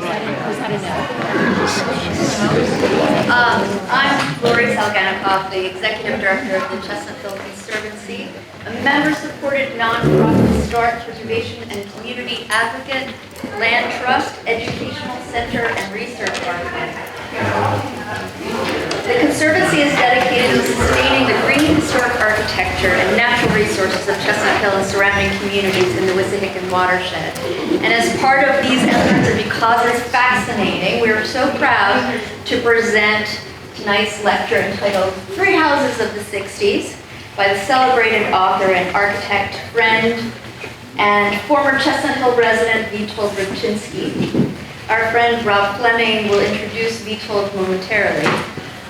I'm Lori Salganikoff, the Executive Director of the Chestnut Hill Conservancy, a member-supported nonprofit historic preservation and community advocate, land trust, educational center, and research architect. The Conservancy is dedicated to sustaining the green historic architecture and natural resources of Chestnut Hill and surrounding communities in the Wissahickon watershed. And as part of these efforts, and because it's fascinating, we are so proud to present tonight's lecture entitled Three Houses of the 60s by the celebrated author and architect, friend, and former Chestnut Hill resident Witold Rybczynski. Our friend Rob Fleming will introduce Witold momentarily.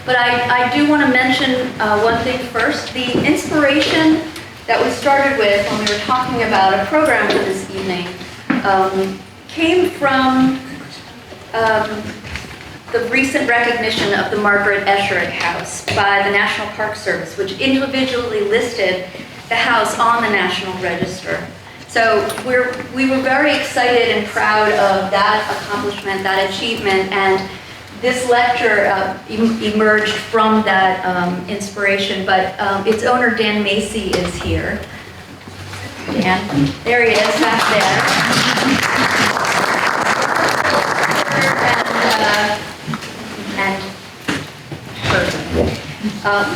But I do want to mention one thing first. The inspiration that we started with when we were talking about a program for this evening came from the recent recognition of the Margaret Esherick House by the National Park Service, which individually listed the house on the National Register. So we were very excited and proud of that accomplishment, that achievement, and this lecture emerged from that inspiration, but its owner, Dan Macy, is here. Dan, there he is, back there.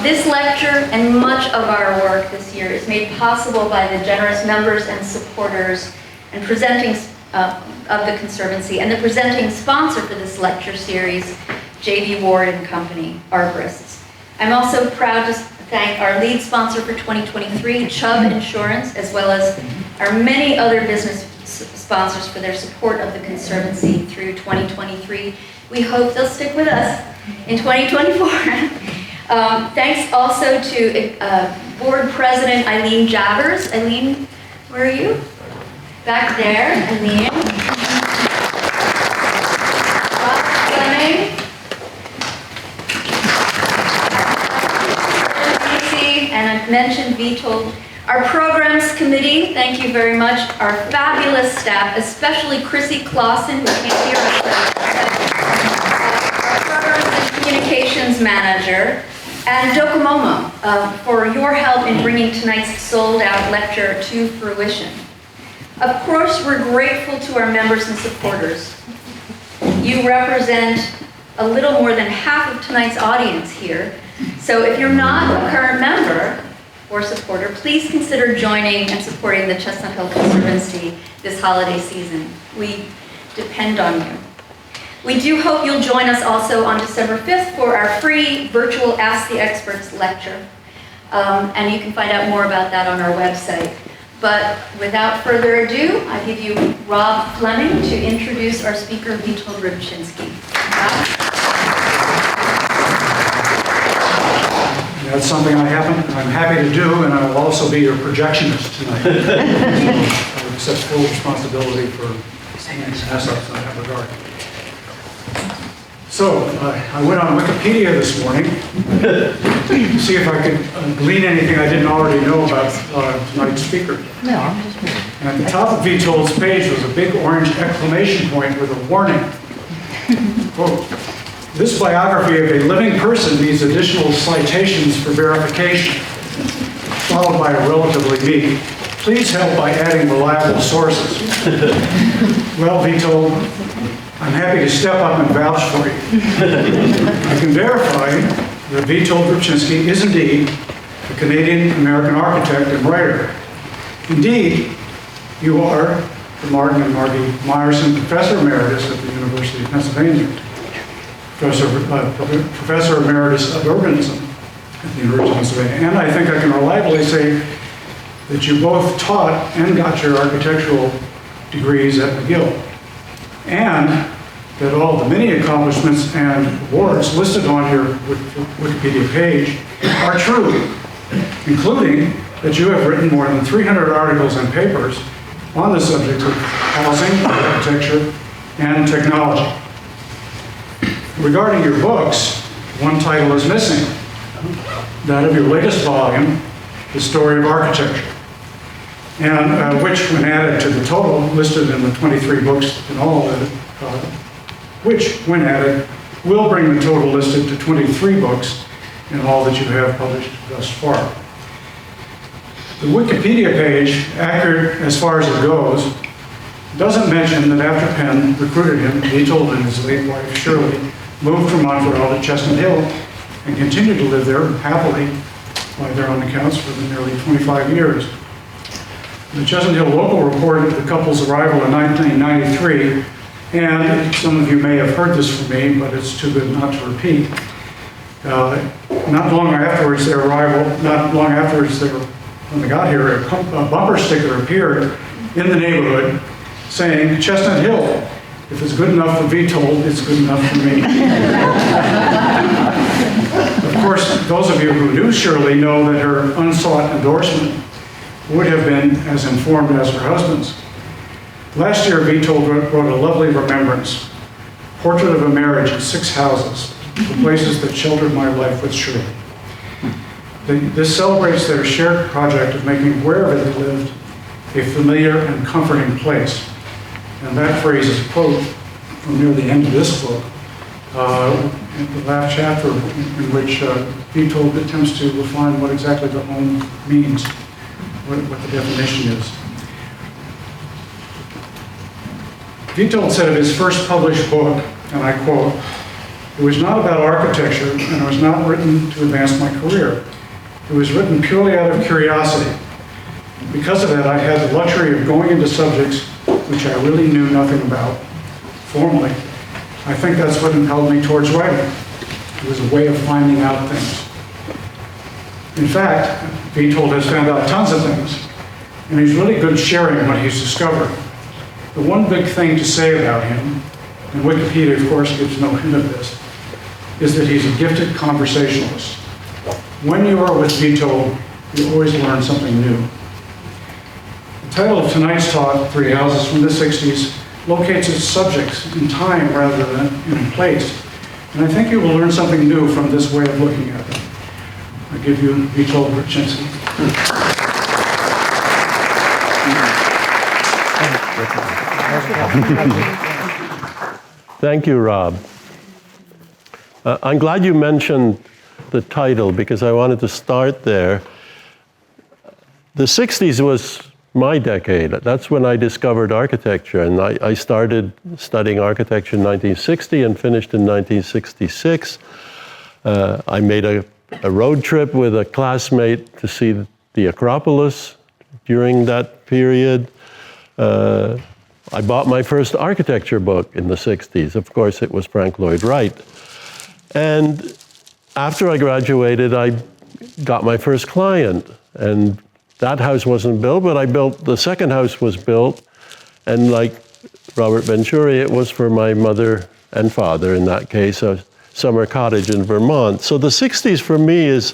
This lecture and much of our work this year is made possible by the generous members and supporters and presenting of the Conservancy, and the presenting sponsor for this lecture series, J.D. Ward and Company, arborists. I'm also proud to thank our lead sponsor for 2023, Chubb Insurance, as well as our many other business sponsors for their support of the Conservancy through 2023. We hope they'll stick with us in 2024. Thanks also to Board President Eileen Jabbers. Eileen, where are you? Back there, Eileen. Rob Fleming. And I've mentioned Witold. Our Programs Committee, thank you very much. Our fabulous staff, especially Chrissy Clausen, who can't hear us. Our Programs and Communications Manager. And Docomomo, for your help in bringing tonight's sold-out lecture to fruition. Of course, we're grateful to our members and supporters. You represent a little more than half of tonight's audience here. So if you're not a current member or supporter, please consider joining and supporting the Chestnut Hill Conservancy this holiday season. We depend on you. We do hope you'll join us also on December 5th for our free virtual Ask the Experts lecture. And you can find out more about that on our website. But without further ado, I give you Rob Fleming to introduce our speaker, Witold Rybczynski. That's something I'm happy to do, and I will also be your projectionist tonight. I will accept full responsibility for mess ups in that regard. So, I went on Wikipedia this morning to see if I could glean anything I didn't already know about tonight's speaker. No, I'm just moving. And at the top of Witold's page was a big orange exclamation point with a warning. Quote, "This biography of a living person needs additional citations for verification," followed by a relatively meek, "Please help by adding reliable sources." Well, Witold, I'm happy to step up and vouch for you. I can verify that Witold Rybczynski is indeed a Canadian-American architect and writer. Indeed, you are the Martin and Margy Meyerson Professor Emeritus at the University of Pennsylvania, Professor Emeritus of Urbanism at the University of Pennsylvania. And I think I can reliably say that you both taught and got your architectural degrees at McGill. And that all the many accomplishments and awards listed on your Wikipedia page are true, including that you have written more than 300 articles and papers on the subject of housing, architecture, and technology. Regarding your books, one title is missing, that of your latest volume, The Story of Architecture, and which, when added to the total listed in the 23 books in all that which, when added, will bring the total listed to 23 books in all that you have published thus far. The Wikipedia page, accurate as far as it goes, doesn't mention that after Penn recruited him, Witold and his late wife Shirley moved from Montreal to Chestnut Hill and continued to live there happily, by their own accounts, for the nearly 25 years. The Chestnut Hill Local reported the couple's arrival in 1993, and some of you may have heard this from me, but it's too good not to repeat. Not long afterwards their arrival, when they got here, a bumper sticker appeared in the neighborhood saying, "Chestnut Hill, if it's good enough for Witold, it's good enough for me." Of course, those of you who knew Shirley know that her unsought endorsement would have been as informed as her husband's. Last year, Witold wrote a lovely remembrance, Portrait of a Marriage in 6 Houses, the places that sheltered my life with Shirley. This celebrates their shared project of making wherever they lived a familiar and comforting place. And that phrase is a quote from near the end of this book, in the last chapter, in which Witold attempts to define what exactly the home means, what the definition is. Witold said of his first published book, and I quote, "It was not about architecture, and it was not written to advance my career. It was written purely out of curiosity. Because of that, I had the luxury of going into subjects which I really knew nothing about, formally. I think that's what impelled me towards writing. It was a way of finding out things." In fact, Witold has found out tons of things, and he's really good sharing what he's discovered. The one big thing to say about him, and Wikipedia, of course, gives no hint of this, is that he's a gifted conversationalist. When you are with Witold, you always learn something new. The title of tonight's talk, 3 Houses from the 60s, locates its subjects in time rather than in place. And I think you will learn something new from this way of looking at them. I give you Witold Rybczynski. Thank you, Rob. I'm glad you mentioned the title because I wanted to start there. The 60s was my decade. That's when I discovered architecture, and I started studying architecture in 1960 and finished in 1966. I made a road trip with a classmate to see the Acropolis during that period. I bought my first architecture book in the 60s. Of course, it was Frank Lloyd Wright. And after I graduated, I got my first client. And that house wasn't built, but the second house was built. And like Robert Venturi, it was for my mother and father, in that case, a summer cottage in Vermont. So the 60s for me is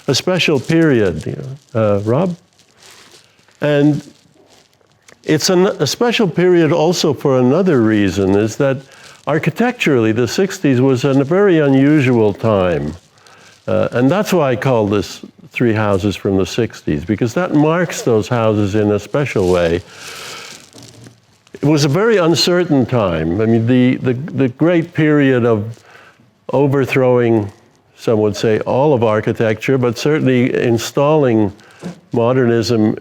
a special period, Rob? And it's a special period also for another reason, is that architecturally, the 60s was a very unusual time. And that's why I call this 3 Houses from the 60s, because that marks those houses in a special way. It was a very uncertain time. I mean, the great period of overthrowing, some would say, all of architecture, but certainly installing modernism,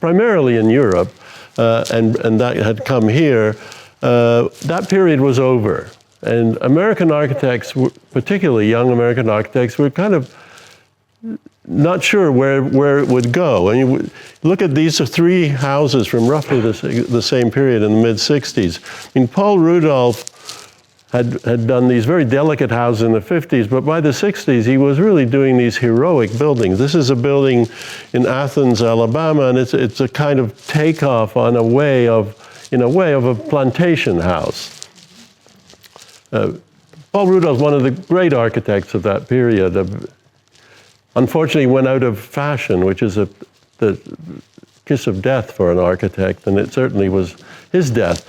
primarily in Europe, and that had come here, that period was over. And American architects, particularly young American architects, were kind of not sure where it would go. And you look at these 3 houses from roughly the same period in the mid-60s. I mean, Paul Rudolph had done these very delicate houses in the 50s, but by the 60s, he was really doing these heroic buildings. This is a building in Athens, Alabama, and it's a kind of takeoff in a way of a plantation house. Paul Rudolph, one of the great architects of that period, unfortunately went out of fashion, which is the kiss of death for an architect, and it certainly was his death.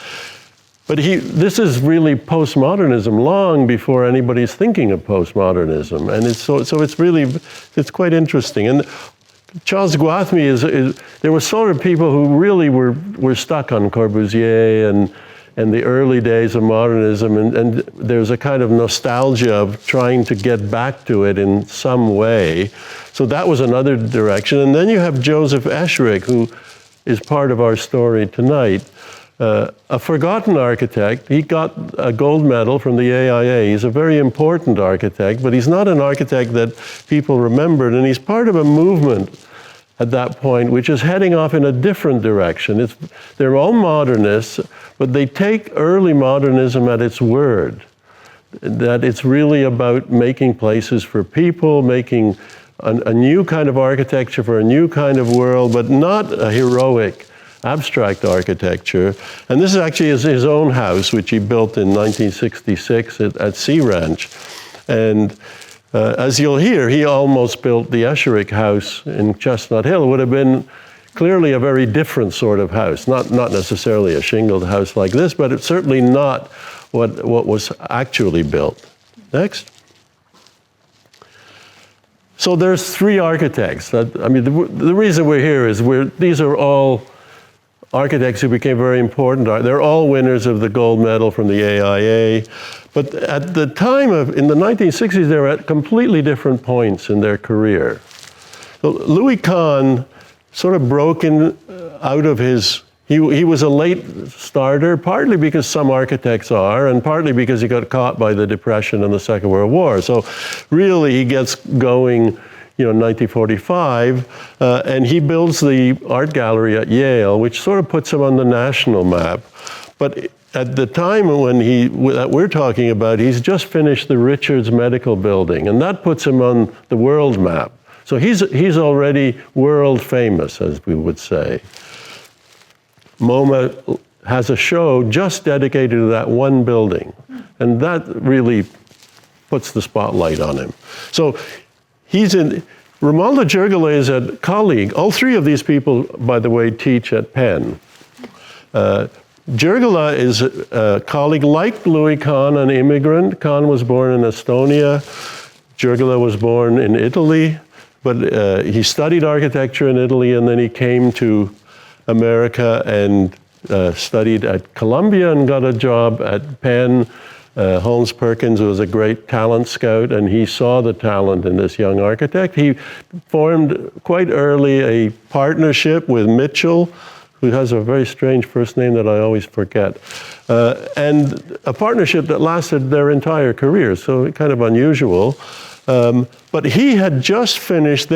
But this is really postmodernism long before anybody's thinking of postmodernism, and it's quite interesting. And Charles Guathmy there were sort of people who really were stuck on Corbusier and and the early days of modernism, and there's a kind of nostalgia of trying to get back to it in some way. So that was another direction. And then you have Joseph Esherick, who is part of our story tonight. A forgotten architect. He got a gold medal from the AIA. He's a very important architect, but he's not an architect that people remembered, and he's part of a movement at that point, which is heading off in a different direction. They're all modernists, but they take early modernism at its word, that it's really about making places for people, making a new kind of architecture for a new kind of world, but not a heroic, abstract architecture. And this is actually his own house, which he built in 1966 at Sea Ranch. And as you'll hear, he almost built the Esherick House in Chestnut Hill. It would have been clearly a very different sort of house, not necessarily a shingled house like this, but it's certainly not what was actually built. Next. So there's three architects. I mean, the reason we're here is these are all architects who became very important. They're all winners of the gold medal from the AIA. But at the time in the 1960s, they were at completely different points in their career. So Louis Kahn sort of broke out of his, he was a late starter, partly because some architects are, and partly because he got caught by the Depression and the Second World War. So really he gets going, in 1945, and he builds the art gallery at Yale, which sort of puts him on the national map. But at the time that we're talking about, he's just finished the Richards Medical Building, and that puts him on the world map. So he's already world famous, as we would say. MoMA has a show just dedicated to that one building, and that really puts the spotlight on him. So Romualdo Jurgala is a colleague. All three of these people, by the way, teach at Penn. Jurgala is a colleague, like Louis Kahn, an immigrant. Kahn was born in Estonia. Jurgala was born in Italy, but he studied architecture in Italy, and then he came to America and studied at Columbia and got a job at Penn. Holmes Perkins was a great talent scout, and he saw the talent in this young architect. He formed quite early a partnership with Mitchell, who has a very strange first name that I always forget, and a partnership that lasted their entire career, so kind of unusual. But they had just finished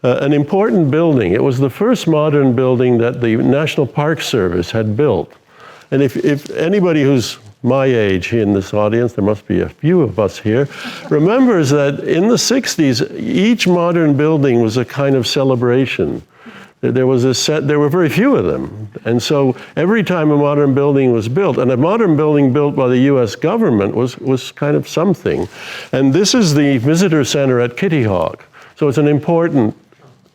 an important building. It was the first modern building that the National Park Service had built. And if anybody who's my age in this audience, there must be a few of us here, remembers that in the 60s, each modern building was a kind of celebration. There were very few of them. And so every time a modern building was built, and a modern building built by the US government was kind of something. And this is the visitor center at Kitty Hawk. So it's an important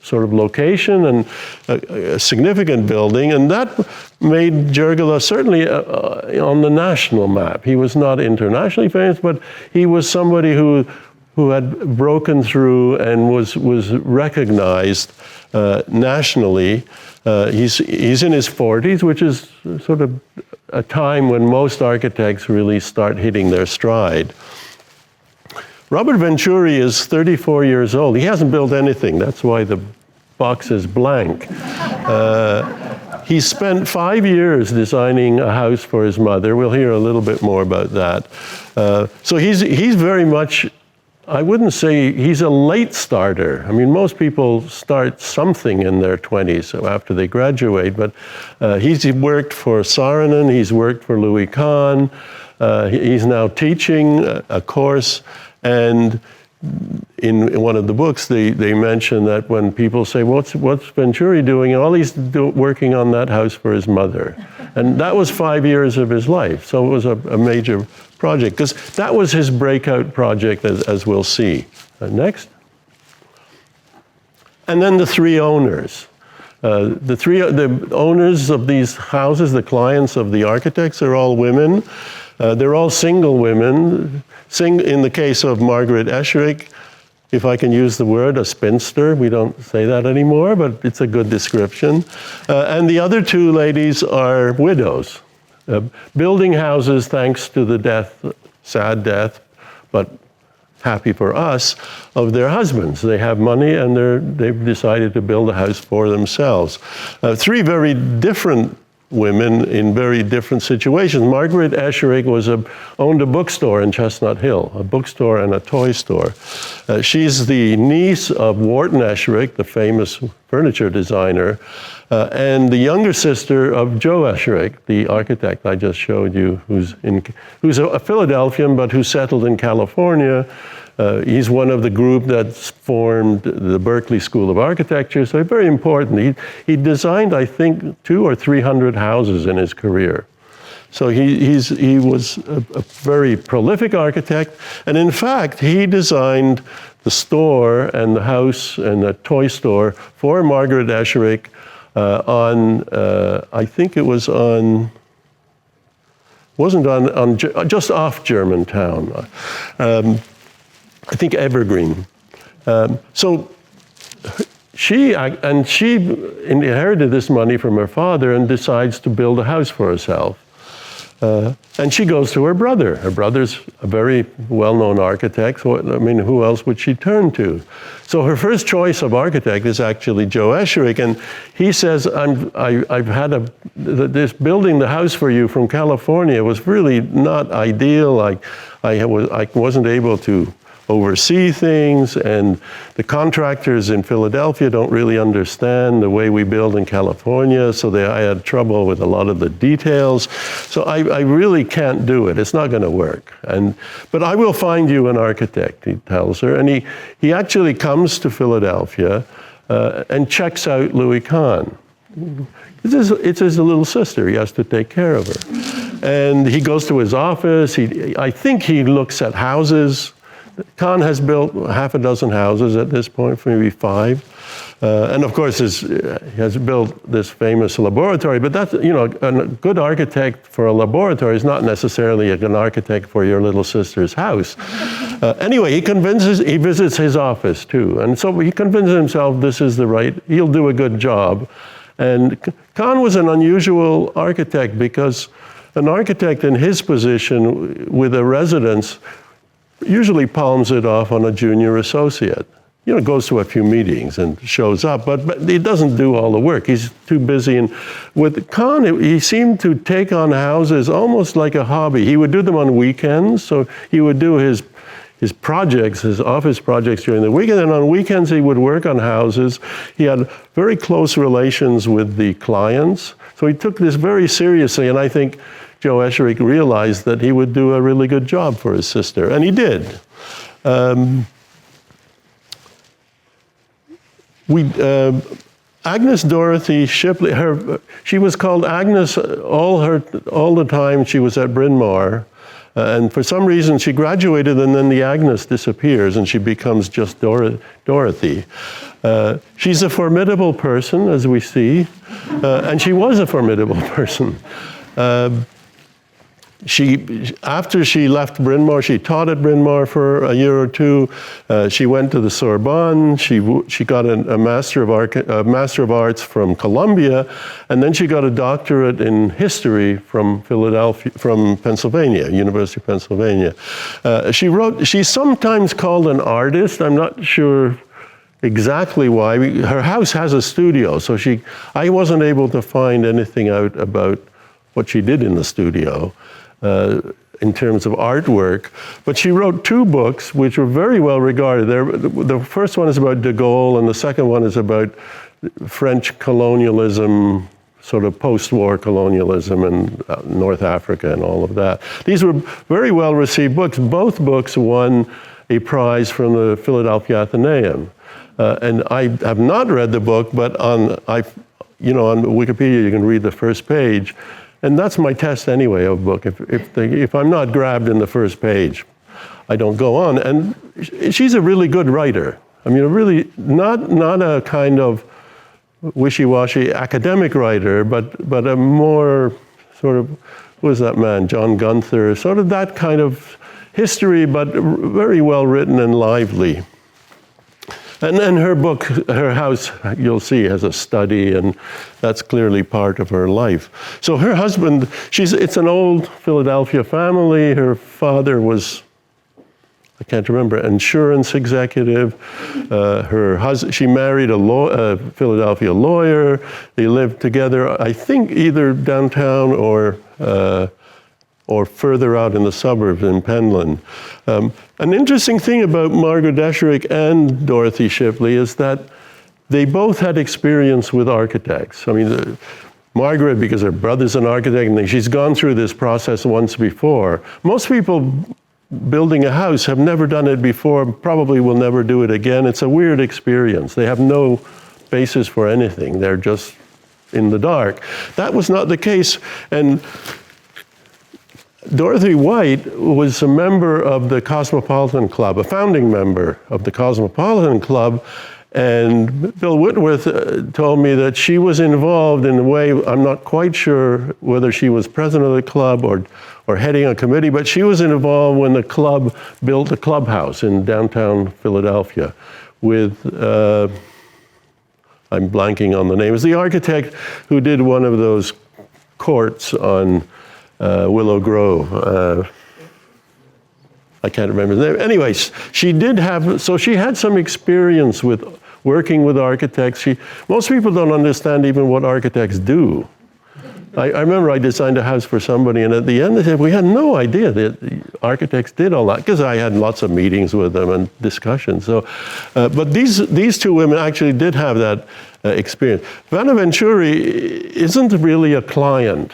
sort of location and a significant building, and that made Jurgala certainly on the national map. He was not internationally famous, but he was somebody who had broken through and was recognized nationally. He's in his 40s, which is sort of a time when most architects really start hitting their stride. Robert Venturi is 34 years old. He hasn't built anything. That's why the box is blank. He spent 5 years designing a house for his mother. We'll hear a little bit more about that. So he's very much, I wouldn't say he's a late starter. I mean, most people start something in their 20s after they graduate, but he's worked for Saarinen, he's worked for Louis Kahn, he's now teaching a course. And in one of the books, they mention that when people say, what's Venturi doing? All he's working on that house for his mother. And that was 5 years of his life. So it was a major project, because that was his breakout project, as we'll see. Next. And then the three owners. The owners of these houses, the clients of the architects, are all women. They're all single women. In the case of Margaret Esherick, if I can use the word, a spinster. We don't say that anymore, but it's a good description. And the other two ladies are widows. building houses thanks to the death, sad death, but happy for us, of their husbands. They have money and they've decided to build a house for themselves. Three very different women in very different situations. Margaret Esherick owned a bookstore in Chestnut Hill, a bookstore and a toy store. She's the niece of Wharton Esherick, the famous furniture designer, and the younger sister of Joe Esherick, the architect I just showed you, who's a Philadelphian but who settled in California. He's one of the group that formed the Berkeley School of Architecture, so very important. He designed, I think, 200 or 300 houses in his career. So he was a very prolific architect, and in fact, he designed the store and the house and the toy store for Margaret Esherick I think it was just off Germantown. I think Evergreen. So she inherited this money from her father and decides to build a house for herself. And she goes to her brother. Her brother's a very well-known architect. So, I mean, who else would she turn to? So her first choice of architect is actually Joe Esherick, and he says, I've had this building the house for you from California was really not ideal. I wasn't able to oversee things, and the contractors in Philadelphia don't really understand the way we build in California, so I had trouble with a lot of the details. So I really can't do it. It's not going to work. But I will find you an architect, he tells her. And he actually comes to Philadelphia and checks out Louis Kahn. It's his little sister. He has to take care of her. And he goes to his office. I think he looks at houses. Kahn has built half a dozen houses at this point, maybe 5. And of course, he has built this famous laboratory, but that's, a good architect for a laboratory is not necessarily an architect for your little sister's house. Anyway, he visits his office too. And so he convinces himself he'll do a good job. And Kahn was an unusual architect because an architect in his position with a residence usually palms it off on a junior associate. Goes to a few meetings and shows up, but he doesn't do all the work. He's too busy. And with Kahn, he seemed to take on houses almost like a hobby. He would do them on weekends, so he would do his projects, his office projects during the weekend, and on weekends he would work on houses. He had very close relations with the clients, so he took this very seriously, and I think Joe Esherick realized that he would do a really good job for his sister, and he did. Agnes Dorothy Shipley, she was called Agnes all the time she was at Bryn Mawr, and for some reason she graduated and then the Agnes disappears and she becomes just Dorothy. She's a formidable person, as we see, and she was a formidable person. After she left Bryn Mawr, she taught at Bryn Mawr for a year or two. She went to the Sorbonne. She got a Master of Arts from Columbia, and then she got a doctorate in history from Pennsylvania, University of Pennsylvania. She's sometimes called an artist. I'm not sure exactly why. Her house has a studio, so I wasn't able to find anything out about what she did in the studio. In terms of artwork, but she wrote 2 books which were very well regarded. The first one is about de Gaulle, and the second one is about French colonialism, sort of post-war colonialism in North Africa and all of that. These were very well received books. Both books won a prize from the Philadelphia Athenaeum. And I have not read the book, but on Wikipedia you can read the first page. And that's my test anyway of a book. If I'm not grabbed in the first page, I don't go on. And she's a really good writer. I mean, really not a kind of wishy-washy academic writer, but a more sort of, who was that man, John Gunther, sort of that kind of history, but very well written and lively. And then her book, her house, you'll see, has a study, and that's clearly part of her life. So her husband, it's an old Philadelphia family. Her father was, I can't remember, insurance executive. She married a Philadelphia lawyer. They lived together, I think, either downtown or further out in the suburbs in Penland. An interesting thing about Margaret Esherick and Dorothy Shipley is that they both had experience with architects. I mean, Margaret, because her brother's an architect, and she's gone through this process once before. Most people building a house have never done it before, probably will never do it again. It's a weird experience. They have no basis for anything. They're just in the dark. That was not the case. And Dorothy White was a member of the Cosmopolitan Club, a founding member of the Cosmopolitan Club, and Bill Whitworth told me that she was involved in a way, I'm not quite sure whether she was president of the club or heading a committee, but she was involved when the club built a clubhouse in downtown Philadelphia with, I'm blanking on the name, it was the architect who did one of those courts on Willow Grove. I can't remember the name. Anyways, she had some experience with working with architects. Most people don't understand even what architects do. I remember I designed a house for somebody, and at the end they said, we had no idea that architects did all that, because I had lots of meetings with them and discussions. So, but these two women actually did have that experience. Vanna Venturi isn't really a client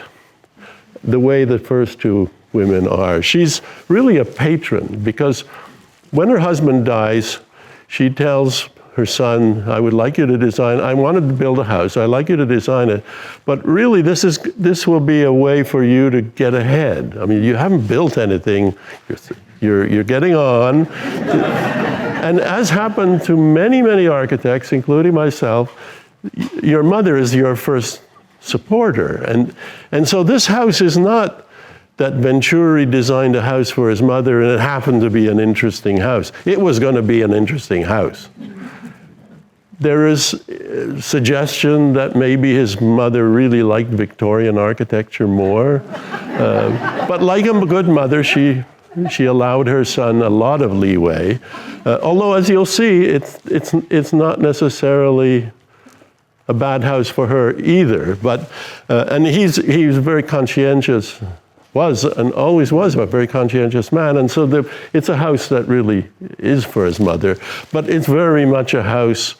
the way the first two women are. She's really a patron, because when her husband dies, she tells her son, I would like you to design, I wanted to build a house, I'd like you to design it, but really this will be a way for you to get ahead. I mean, you haven't built anything, you're getting on. And as happened to many, many architects, including myself, your mother is your first supporter. And so this house is not that Venturi designed a house for his mother and it happened to be an interesting house. It was going to be an interesting house. There is suggestion that maybe his mother really liked Victorian architecture more. But like a good mother, she allowed her son a lot of leeway. Although, as you'll see, it's not necessarily a bad house for her either. But and he's very conscientious, was and always was a very conscientious man. And so it's a house that really is for his mother. But it's very much a house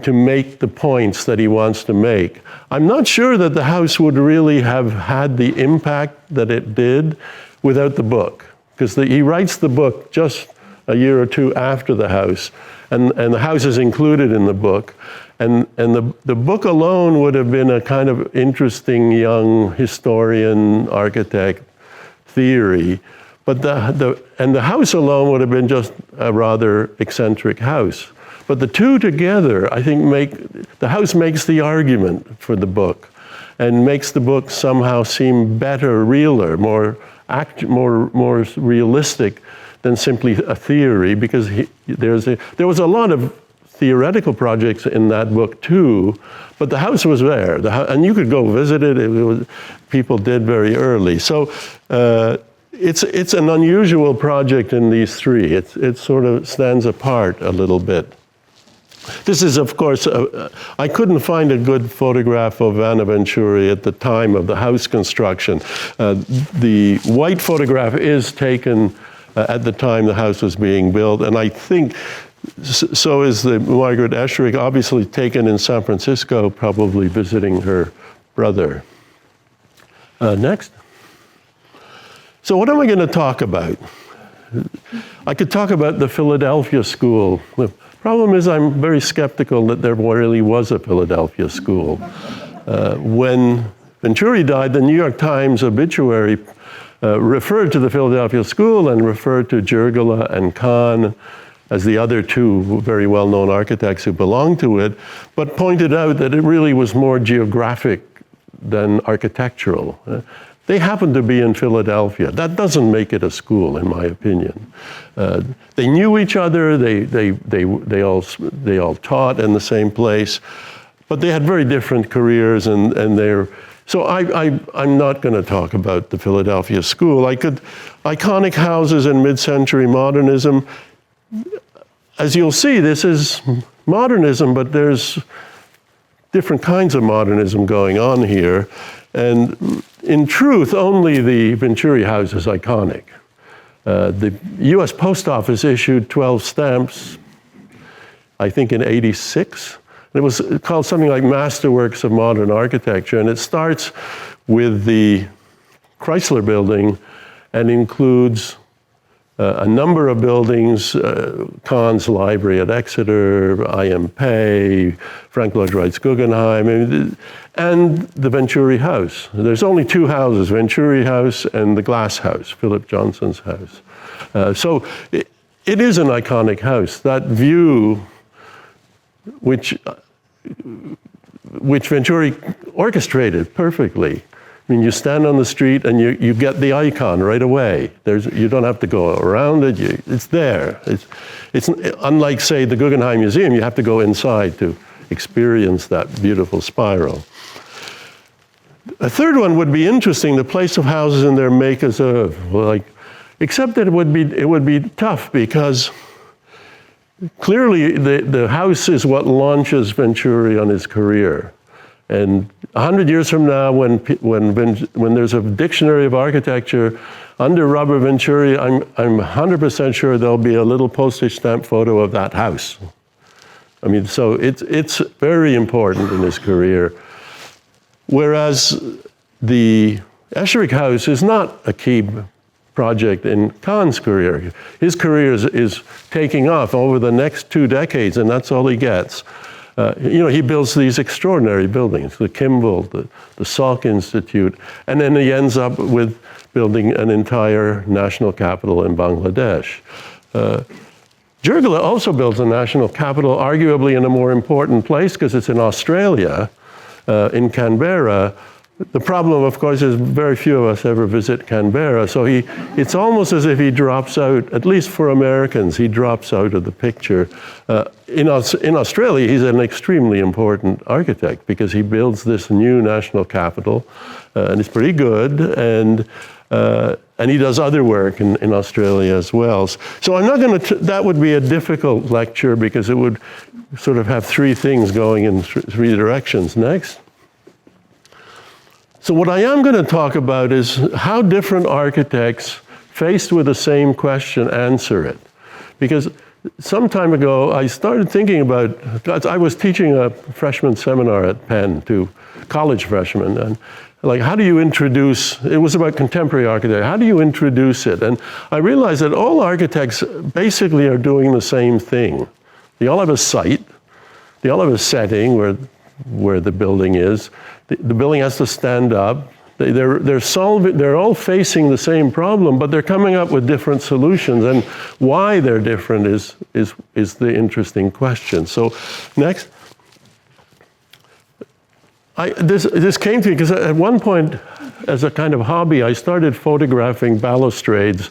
to make the points that he wants to make. I'm not sure that the house would really have had the impact that it did without the book, because he writes the book just a year or two after the house, and the house is included in the book. And the book alone would have been a kind of interesting young historian, architect theory, but the house alone would have been just a rather eccentric house. But the two together, I think, the house makes the argument for the book, and makes the book somehow seem better, realer, more realistic than simply a theory, because there was a lot of theoretical projects in that book too, but the house was there, and you could go visit it. People did very early. So it's an unusual project in these three. It sort of stands apart a little bit. This is, of course, I couldn't find a good photograph of Vanna Venturi at the time of the house construction. The white photograph is taken at the time the house was being built, and I think so is the Margaret Esherick, obviously taken in San Francisco, probably visiting her brother. Next. So what am I going to talk about? I could talk about the Philadelphia School. The problem is I'm very skeptical that there really was a Philadelphia School. When Venturi died, the New York Times obituary referred to the Philadelphia School and referred to Jurgala and Kahn as the other two very well-known architects who belonged to it, but pointed out that it really was more geographic than architectural. They happen to be in Philadelphia. That doesn't make it a school, in my opinion. They knew each other. They all taught in the same place, but they had very different careers, and they're. So I'm not going to talk about the Philadelphia school. Iconic houses in mid-century modernism. As you'll see, this is modernism, but there's different kinds of modernism going on here. And in truth, only the Venturi House is iconic. The US Post Office issued 12 stamps, I think in '86. It was called something like Masterworks of Modern Architecture, and it starts with the Chrysler Building and includes a number of buildings, Kahn's Library at Exeter, I.M. Pei, Frank Lloyd Wright's Guggenheim, and the Venturi House. There's only two houses, Venturi House and the Glass House, Philip Johnson's house. So it is an iconic house. That view, which Venturi orchestrated perfectly. I mean, you stand on the street and you get the icon right away. You don't have to go around it. It's there. It's unlike, say, the Guggenheim Museum. You have to go inside to experience that beautiful spiral. A third one would be interesting: the place of houses in their makers of, except that it would be tough because clearly the house is what launches Venturi on his career. And 100 years from now, when there's a dictionary of architecture under Robert Venturi, I'm 100% sure there'll be a little postage stamp photo of that house. I mean, so it's very important in his career. Whereas the Esherick House is not a key project in Kahn's career. His career is taking off over the next 2 decades, and that's all he gets. He builds these extraordinary buildings, the Kimball, the Salk Institute, and then he ends up with building an entire national capital in Bangladesh. Jurgala also builds a national capital, arguably in a more important place because it's in Australia, in Canberra. The problem, of course, is very few of us ever visit Canberra, so it's almost as if he drops out, at least for Americans, he drops out of the picture. In Australia, he's an extremely important architect because he builds this new national capital, and it's pretty good, and he does other work in Australia as well. So I'm not going to, that would be a difficult lecture because it would sort of have three things going in three directions. Next. So what I am going to talk about is how different architects, faced with the same question, answer it. Because some time ago, I started thinking about, I was teaching a freshman seminar at Penn to college freshmen, and how do you introduce, it was about contemporary architecture, how do you introduce it? And I realized that all architects basically are doing the same thing. They all have a site, they all have a setting where the building is. The building has to stand up. They're all facing the same problem, but they're coming up with different solutions. And why they're different is the interesting question. So next. This came to me because at one point, as a kind of hobby, I started photographing balustrades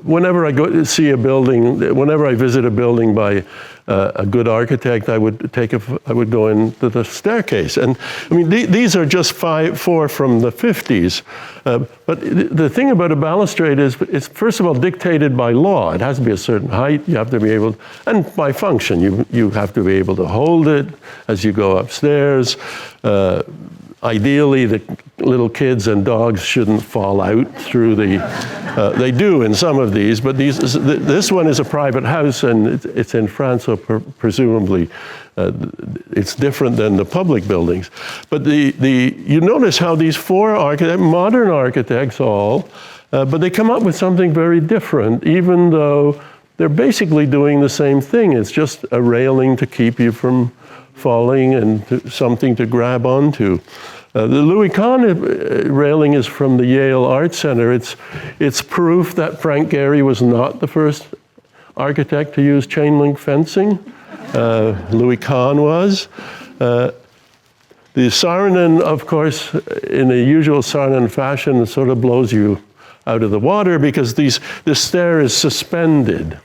whenever I go to see a building, whenever I visit a building by a good architect, I would go into the staircase. And I mean, these are just four from the 50s. But the thing about a balustrade is it's first of all dictated by law. It has to be a certain height. You have to be able, and by function, you have to be able to hold it as you go upstairs. Ideally, the little kids and dogs shouldn't fall out through the, they do in some of these, but this one is a private house and it's in France, so presumably it's different than the public buildings. But you notice how these four modern architects all, but they come up with something very different, even though they're basically doing the same thing. It's just a railing to keep you from falling and something to grab onto. The Louis Kahn railing is from the Yale Art Center. It's proof that Frank Gehry was not the first architect to use chain link fencing. Louis Kahn was. The Saarinen, of course, in the usual Saarinen fashion, sort of blows you out of the water because this stair is suspended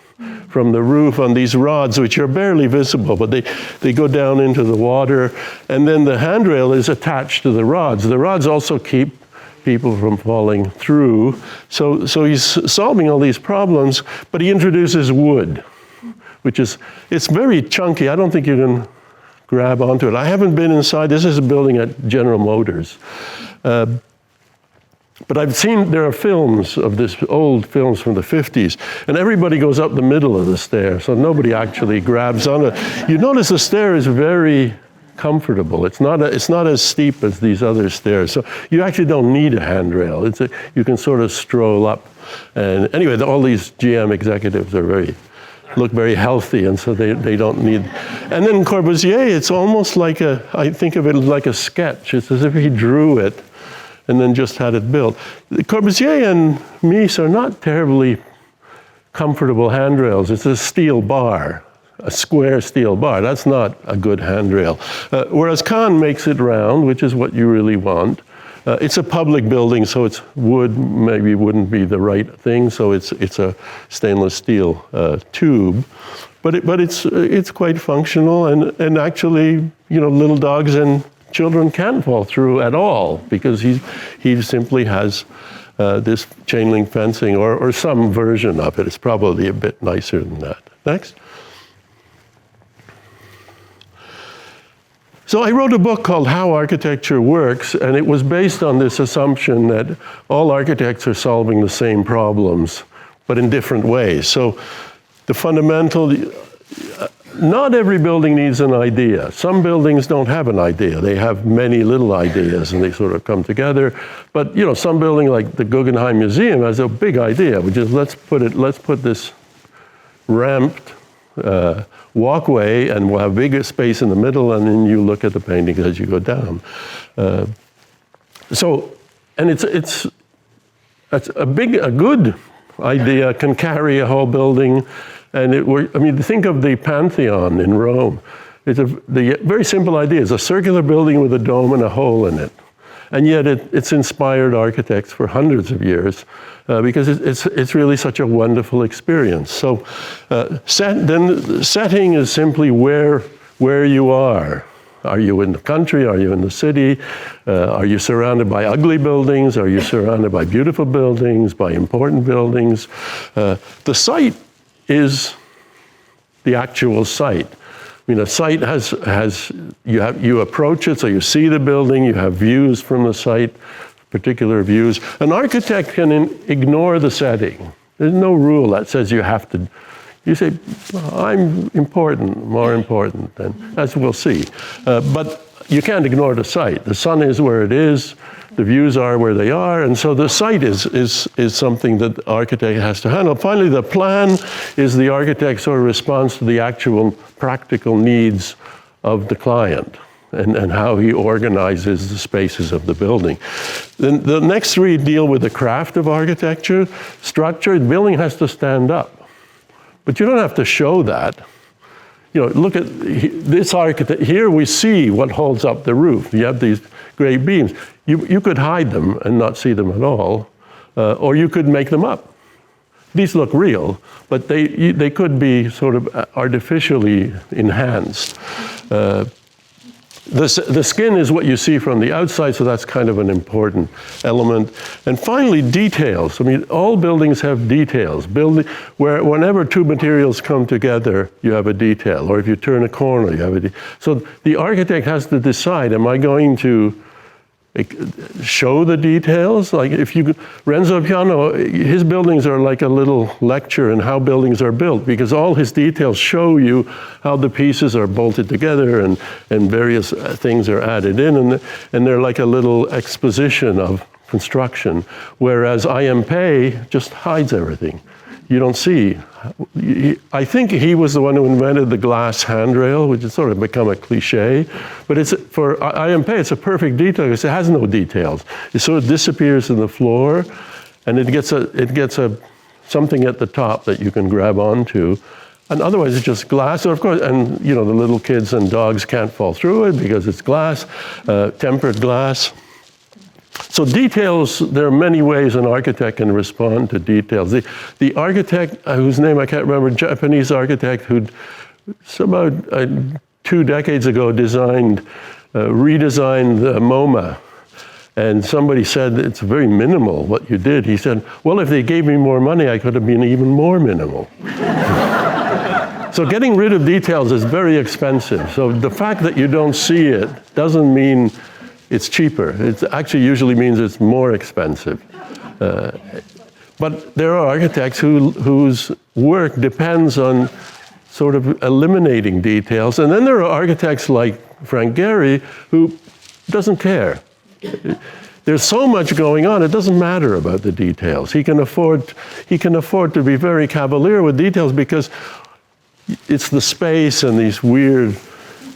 from the roof on these rods, which are barely visible, but they go down into the water, and then the handrail is attached to the rods. The rods also keep people from falling through. So he's solving all these problems, but he introduces wood, it's very chunky. I don't think you can grab onto it. I haven't been inside. This is a building at General Motors. But I've seen, there are films of this, old films from the 50s, and everybody goes up the middle of the stair, so nobody actually grabs on it. You notice the stair is very comfortable. It's not as steep as these other stairs, so you actually don't need a handrail. You can sort of stroll up. And anyway, all these GM executives look very healthy, and so they don't need. And then Corbusier, it's almost like I think of it like a sketch. It's as if he drew it and then just had it built. Corbusier and Mies are not terribly comfortable handrails. It's a steel bar, a square steel bar. That's not a good handrail. Whereas Kahn makes it round, which is what you really want. It's a public building, so it's wood maybe wouldn't be the right thing, so it's a stainless steel tube. But it's quite functional, and actually, little dogs and children can't fall through at all because he simply has this chain link fencing or some version of it. It's probably a bit nicer than that. Next. So I wrote a book called How Architecture Works, and it was based on this assumption that all architects are solving the same problems, but in different ways. So the fundamental, not every building needs an idea. Some buildings don't have an idea. They have many little ideas and they sort of come together. But some building like the Guggenheim Museum has a big idea, which is let's put this ramped walkway, and we'll have bigger space in the middle, and then you look at the paintings as you go down. It's a good idea can carry a whole building, and think of the Pantheon in Rome. The very simple idea is a circular building with a dome and a hole in it. And yet it's inspired architects for hundreds of years because it's really such a wonderful experience. So setting is simply where you are. Are you in the country? Are you in the city? Are you surrounded by ugly buildings? Are you surrounded by beautiful buildings, by important buildings? The site is the actual site. A site you approach it, so you see the building, you have views from the site, particular views. An architect can ignore the setting. There's no rule that says you have to. You say, I'm important, more important, than, as we'll see. But you can't ignore the site. The sun is where it is, the views are where they are, and so the site is something that the architect has to handle. Finally, the plan is the architect's sort of response to the actual practical needs of the client and how he organizes the spaces of the building. Then the next three deal with the craft of architecture. Structure, the building has to stand up. But you don't have to show that. Look at this architect. Here we see what holds up the roof. You have these great beams. You could hide them and not see them at all, or you could make them up. These look real, but they could be sort of artificially enhanced. The skin is what you see from the outside, so that's kind of an important element. And finally, details. All buildings have details. Where whenever two materials come together, you have a detail. Or if you turn a corner, you have a detail. So the architect has to decide, am I going to show the details? Like Renzo Piano, his buildings are like a little lecture in how buildings are built, because all his details show you how the pieces are bolted together and various things are added in, and they're like a little exposition of construction, whereas IMP just hides everything. You don't see. I think he was the one who invented the glass handrail, which has sort of become a cliche. But for IMP, it's a perfect detail because it has no details. It sort of disappears in the floor, and it gets something at the top that you can grab onto. And otherwise, it's just glass. So of course, and the little kids and dogs can't fall through it because it's glass, tempered glass. So details, there are many ways an architect can respond to details. The architect, whose name I can't remember, Japanese architect who'd about 2 decades ago redesigned the MoMA. And somebody said, it's very minimal what you did. He said, well, if they gave me more money, I could have been even more minimal. So getting rid of details is very expensive. So the fact that you don't see it doesn't mean it's cheaper. It actually usually means it's more expensive. But there are architects whose work depends on sort of eliminating details. And then there are architects like Frank Gehry who doesn't care. There's so much going on, it doesn't matter about the details. He can afford to be very cavalier with details because it's the space and these weird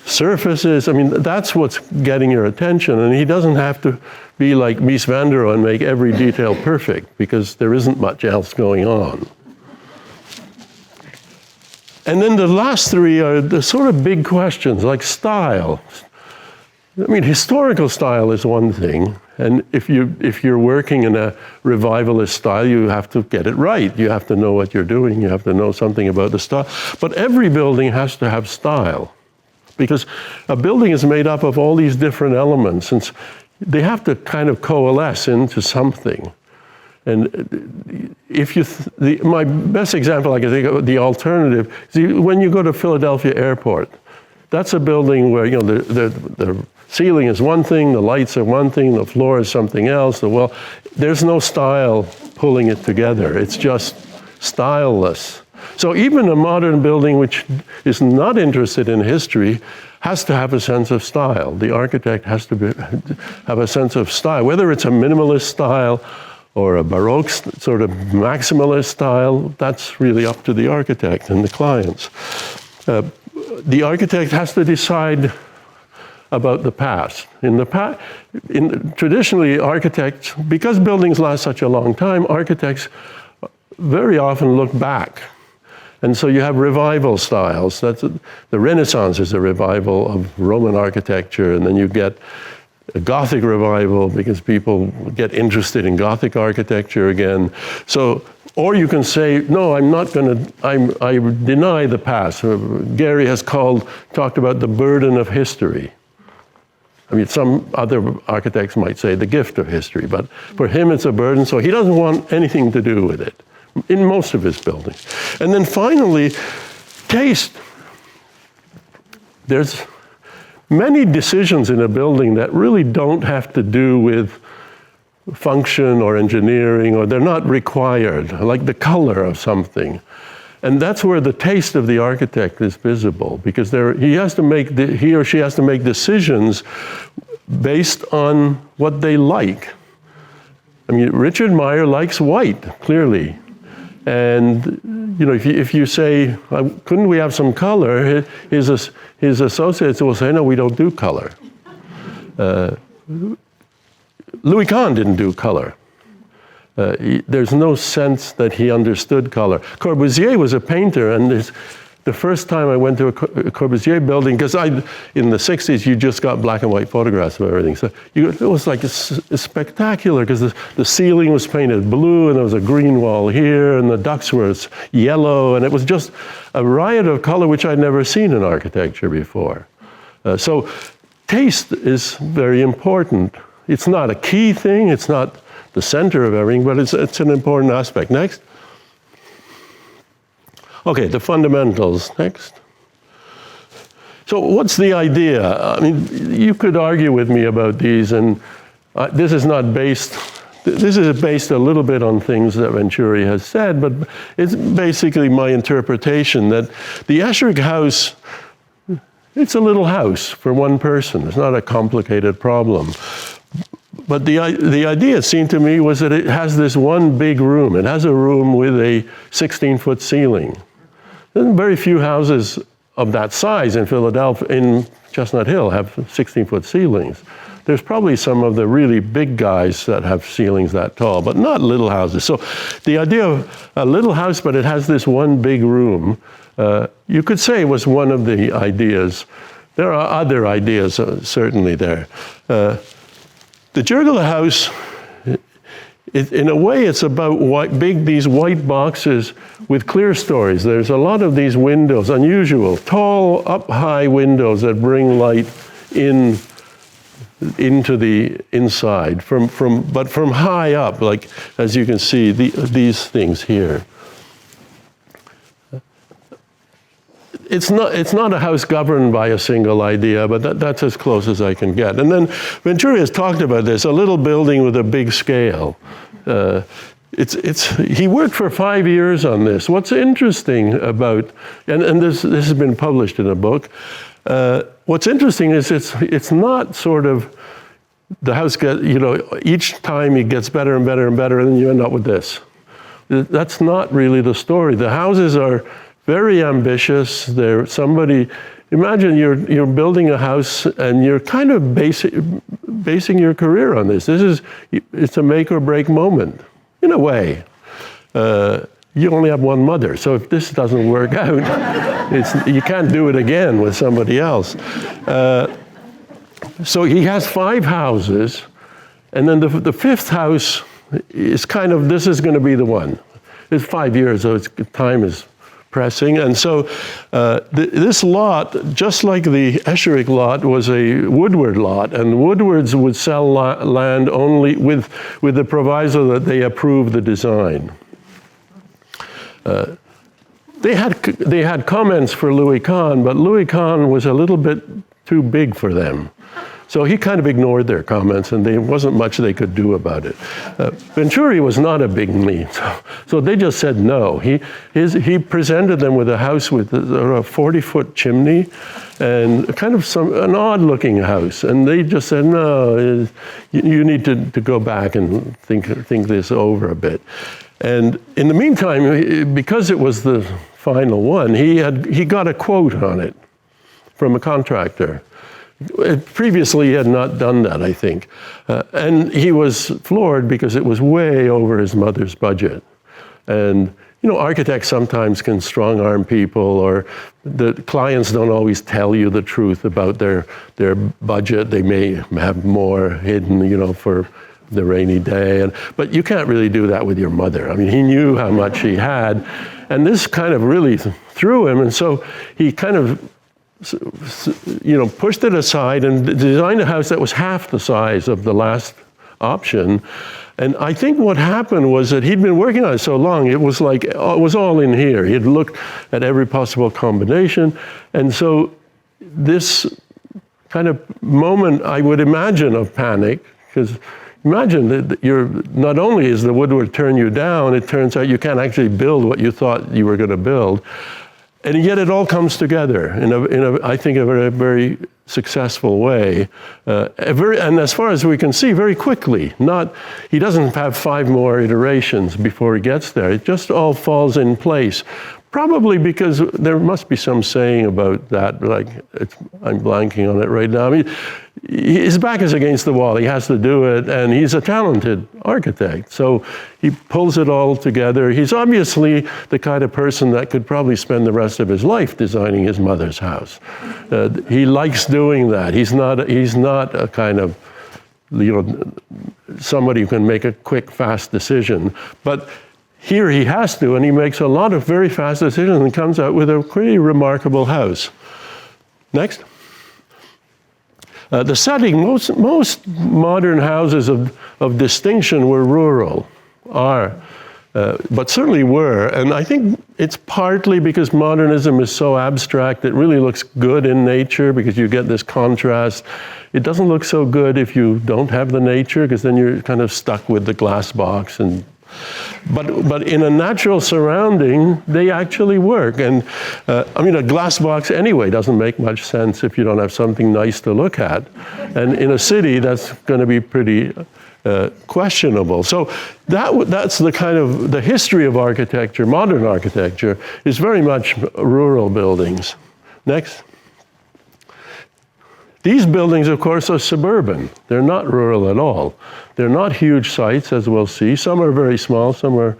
surfaces. I mean, that's what's getting your attention. And he doesn't have to be like Mies van der Rohe and make every detail perfect because there isn't much else going on. And then the last three are the sort of big questions like style. I mean, historical style is one thing. And if you're working in a revivalist style, you have to get it right. You have to know what you're doing. You have to know something about the style. But every building has to have style because a building is made up of all these different elements and they have to kind of coalesce into something. And my best example I can think of, the alternative, is when you go to Philadelphia Airport, that's a building where the ceiling is one thing, the lights are one thing, the floor is something else. There's no style pulling it together. It's just styleless. So even a modern building which is not interested in history has to have a sense of style. The architect has to have a sense of style, whether it's a minimalist style or a Baroque sort of maximalist style. That's really up to the architect and the clients. The architect has to decide about the past. Traditionally, architects, because buildings last such a long time, architects very often look back. And so you have revival styles. The Renaissance is a revival of Roman architecture, and then you get a Gothic revival because people get interested in Gothic architecture again. Or you can say, no, I deny the past. Gehry has talked about the burden of history. I mean, some other architects might say the gift of history, but for him it's a burden, so he doesn't want anything to do with it in most of his buildings. And then finally, taste. There's many decisions in a building that really don't have to do with function or engineering, or they're not required, like the color of something. And that's where the taste of the architect is visible, because he or she has to make decisions based on what they like. I mean, Richard Meyer likes white, clearly. And if you say, couldn't we have some color, his associates will say, no, we don't do color. Louis Kahn didn't do color. There's no sense that he understood color. Corbusier was a painter, and the first time I went to a Corbusier building, because in the 60s, you just got black and white photographs of everything. So it was like spectacular, because the ceiling was painted blue, and there was a green wall here, and the ducts were yellow, and it was just a riot of color which I'd never seen in architecture before. So taste is very important. It's not a key thing, it's not the center of everything, but it's an important aspect. Next. Okay, the fundamentals. Next. So what's the idea? I mean, you could argue with me about these, and this is based a little bit on things that Venturi has said, but it's basically my interpretation that the Esherick House, it's a little house for one person. It's not a complicated problem. But the idea, it seemed to me, was that it has this one big room. It has a room with a 16-foot ceiling. There's very few houses of that size in Philadelphia, in Chestnut Hill, have 16-foot ceilings. There's probably some of the really big guys that have ceilings that tall, but not little houses. So the idea of a little house, but it has this one big room, you could say was one of the ideas. There are other ideas certainly there. The Jurgala house, in a way, it's about these white boxes with clear stories. There's a lot of these windows, unusual, tall, up-high windows that bring light into the inside, but from high up, like as you can see, these things here. It's not a house governed by a single idea, but that's as close as I can get. And then Venturi has talked about this, a little building with a big scale. He worked for 5 years on this. What's interesting about, and this has been published in a book, what's interesting is it's not sort of the house each time it gets better and better and better, and then you end up with this. That's not really the story. The houses are very ambitious. Imagine you're building a house and you're kind of basing your career on this. It's a make or break moment, in a way. You only have one mother, so if this doesn't work out, you can't do it again with somebody else. So he has 5 houses, and then the 5th house is this is going to be the one. It's 5 years, so time is pressing. And so this lot, just like the Esherick lot, was a Woodward lot, and Woodwards would sell land only with the proviso that they approve the design. They had comments for Louis Kahn, but Louis Kahn was a little bit too big for them. So he kind of ignored their comments, and there wasn't much they could do about it. Venturi was not a big lead, so they just said no. He presented them with a house with a 40-foot chimney and kind of an odd-looking house, and they just said, no, you need to go back and think this over a bit. And in the meantime, because it was the final one, he got a quote on it from a contractor. Previously, he had not done that, I think. And he was floored because it was way over his mother's budget. And, architects sometimes can strong-arm people, or the clients don't always tell you the truth about their budget. They may have more hidden, for the rainy day. But you can't really do that with your mother. I mean, he knew how much he had. And this kind of really threw him. And so he kind of pushed it aside and designed a house that was half the size of the last option. And I think what happened was that he'd been working on it so long, it was all in here. He'd looked at every possible combination. And so this kind of moment, I would imagine, of panic, because imagine that not only is the Woodward turn you down, it turns out you can't actually build what you thought you were going to build. And yet it all comes together in I think, a very, very successful way. And as far as we can see, very quickly. He doesn't have 5 more iterations before he gets there. It just all falls in place. Probably because there must be some saying about that, I'm blanking on it right now. I mean, his back is against the wall. He has to do it, and he's a talented architect. So he pulls it all together. He's obviously the kind of person that could probably spend the rest of his life designing his mother's house. He likes doing that. He's not a kind of, somebody who can make a quick, fast decision. But here he has to, and he makes a lot of very fast decisions and comes out with a pretty remarkable house. Next. The setting, most modern houses of distinction were rural, but certainly were. And I think it's partly because modernism is so abstract, it really looks good in nature because you get this contrast. It doesn't look so good if you don't have the nature, because then you're kind of stuck with the glass box. But in a natural surrounding, they actually work. And a glass box anyway doesn't make much sense if you don't have something nice to look at. And in a city, that's going to be pretty questionable. So that's the kind of, the history of architecture, modern architecture, is very much rural buildings. Next. These buildings, of course, are suburban. They're not rural at all. They're not huge sites, as we'll see. Some are very small, some are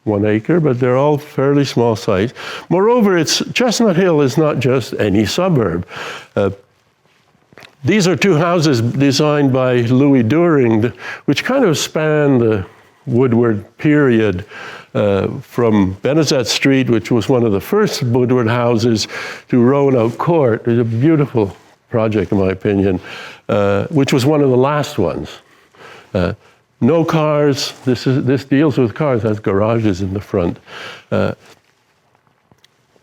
1 acre, but they're all fairly small sites. Moreover, Chestnut Hill is not just any suburb. These are 2 houses designed by Louis During, which kind of span the Woodward period from Benezet Street, which was one of the first Woodward houses, to Roanoke Court. It's a beautiful project, in my opinion, which was one of the last ones. No cars. This deals with cars. Has garages in the front.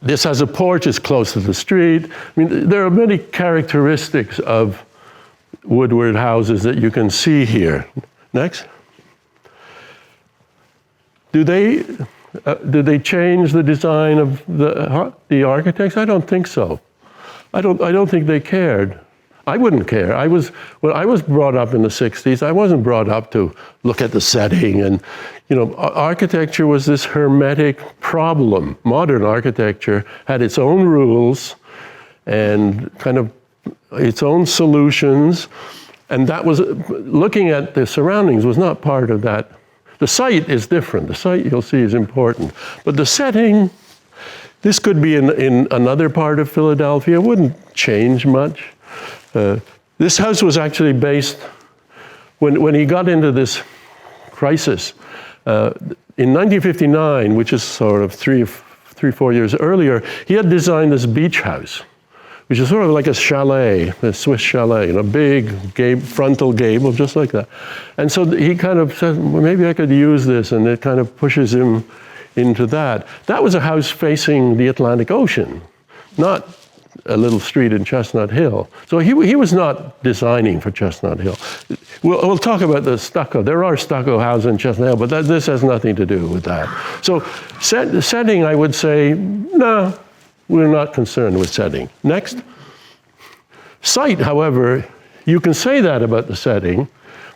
This has a porch. It's close to the street. I mean, there are many characteristics of Woodward houses that you can see here. Next. Do they change the design of the architects? I don't think so. I don't think they cared. I wouldn't care. When I was brought up in the 60s, I wasn't brought up to look at the setting, and architecture was this hermetic problem. Modern architecture had its own rules and kind of its own solutions, and that was, looking at the surroundings was not part of that. The site is different. The site, you'll see, is important. But the setting, this could be in another part of Philadelphia. It wouldn't change much. This house was actually based, when he got into this crisis, in 1959, which is sort of 4 years earlier, he had designed this beach house, which is sort of like a chalet, a Swiss chalet, a big frontal gable, just like that. And so he kind of said, well, maybe I could use this, and it kind of pushes him into that. That was a house facing the Atlantic Ocean, not a little street in Chestnut Hill. So he was not designing for Chestnut Hill. We'll talk about the stucco. There are stucco houses in Chestnut Hill, but this has nothing to do with that. So setting, I would say, no, we're not concerned with setting. Next. Site, however, you can say that about the setting,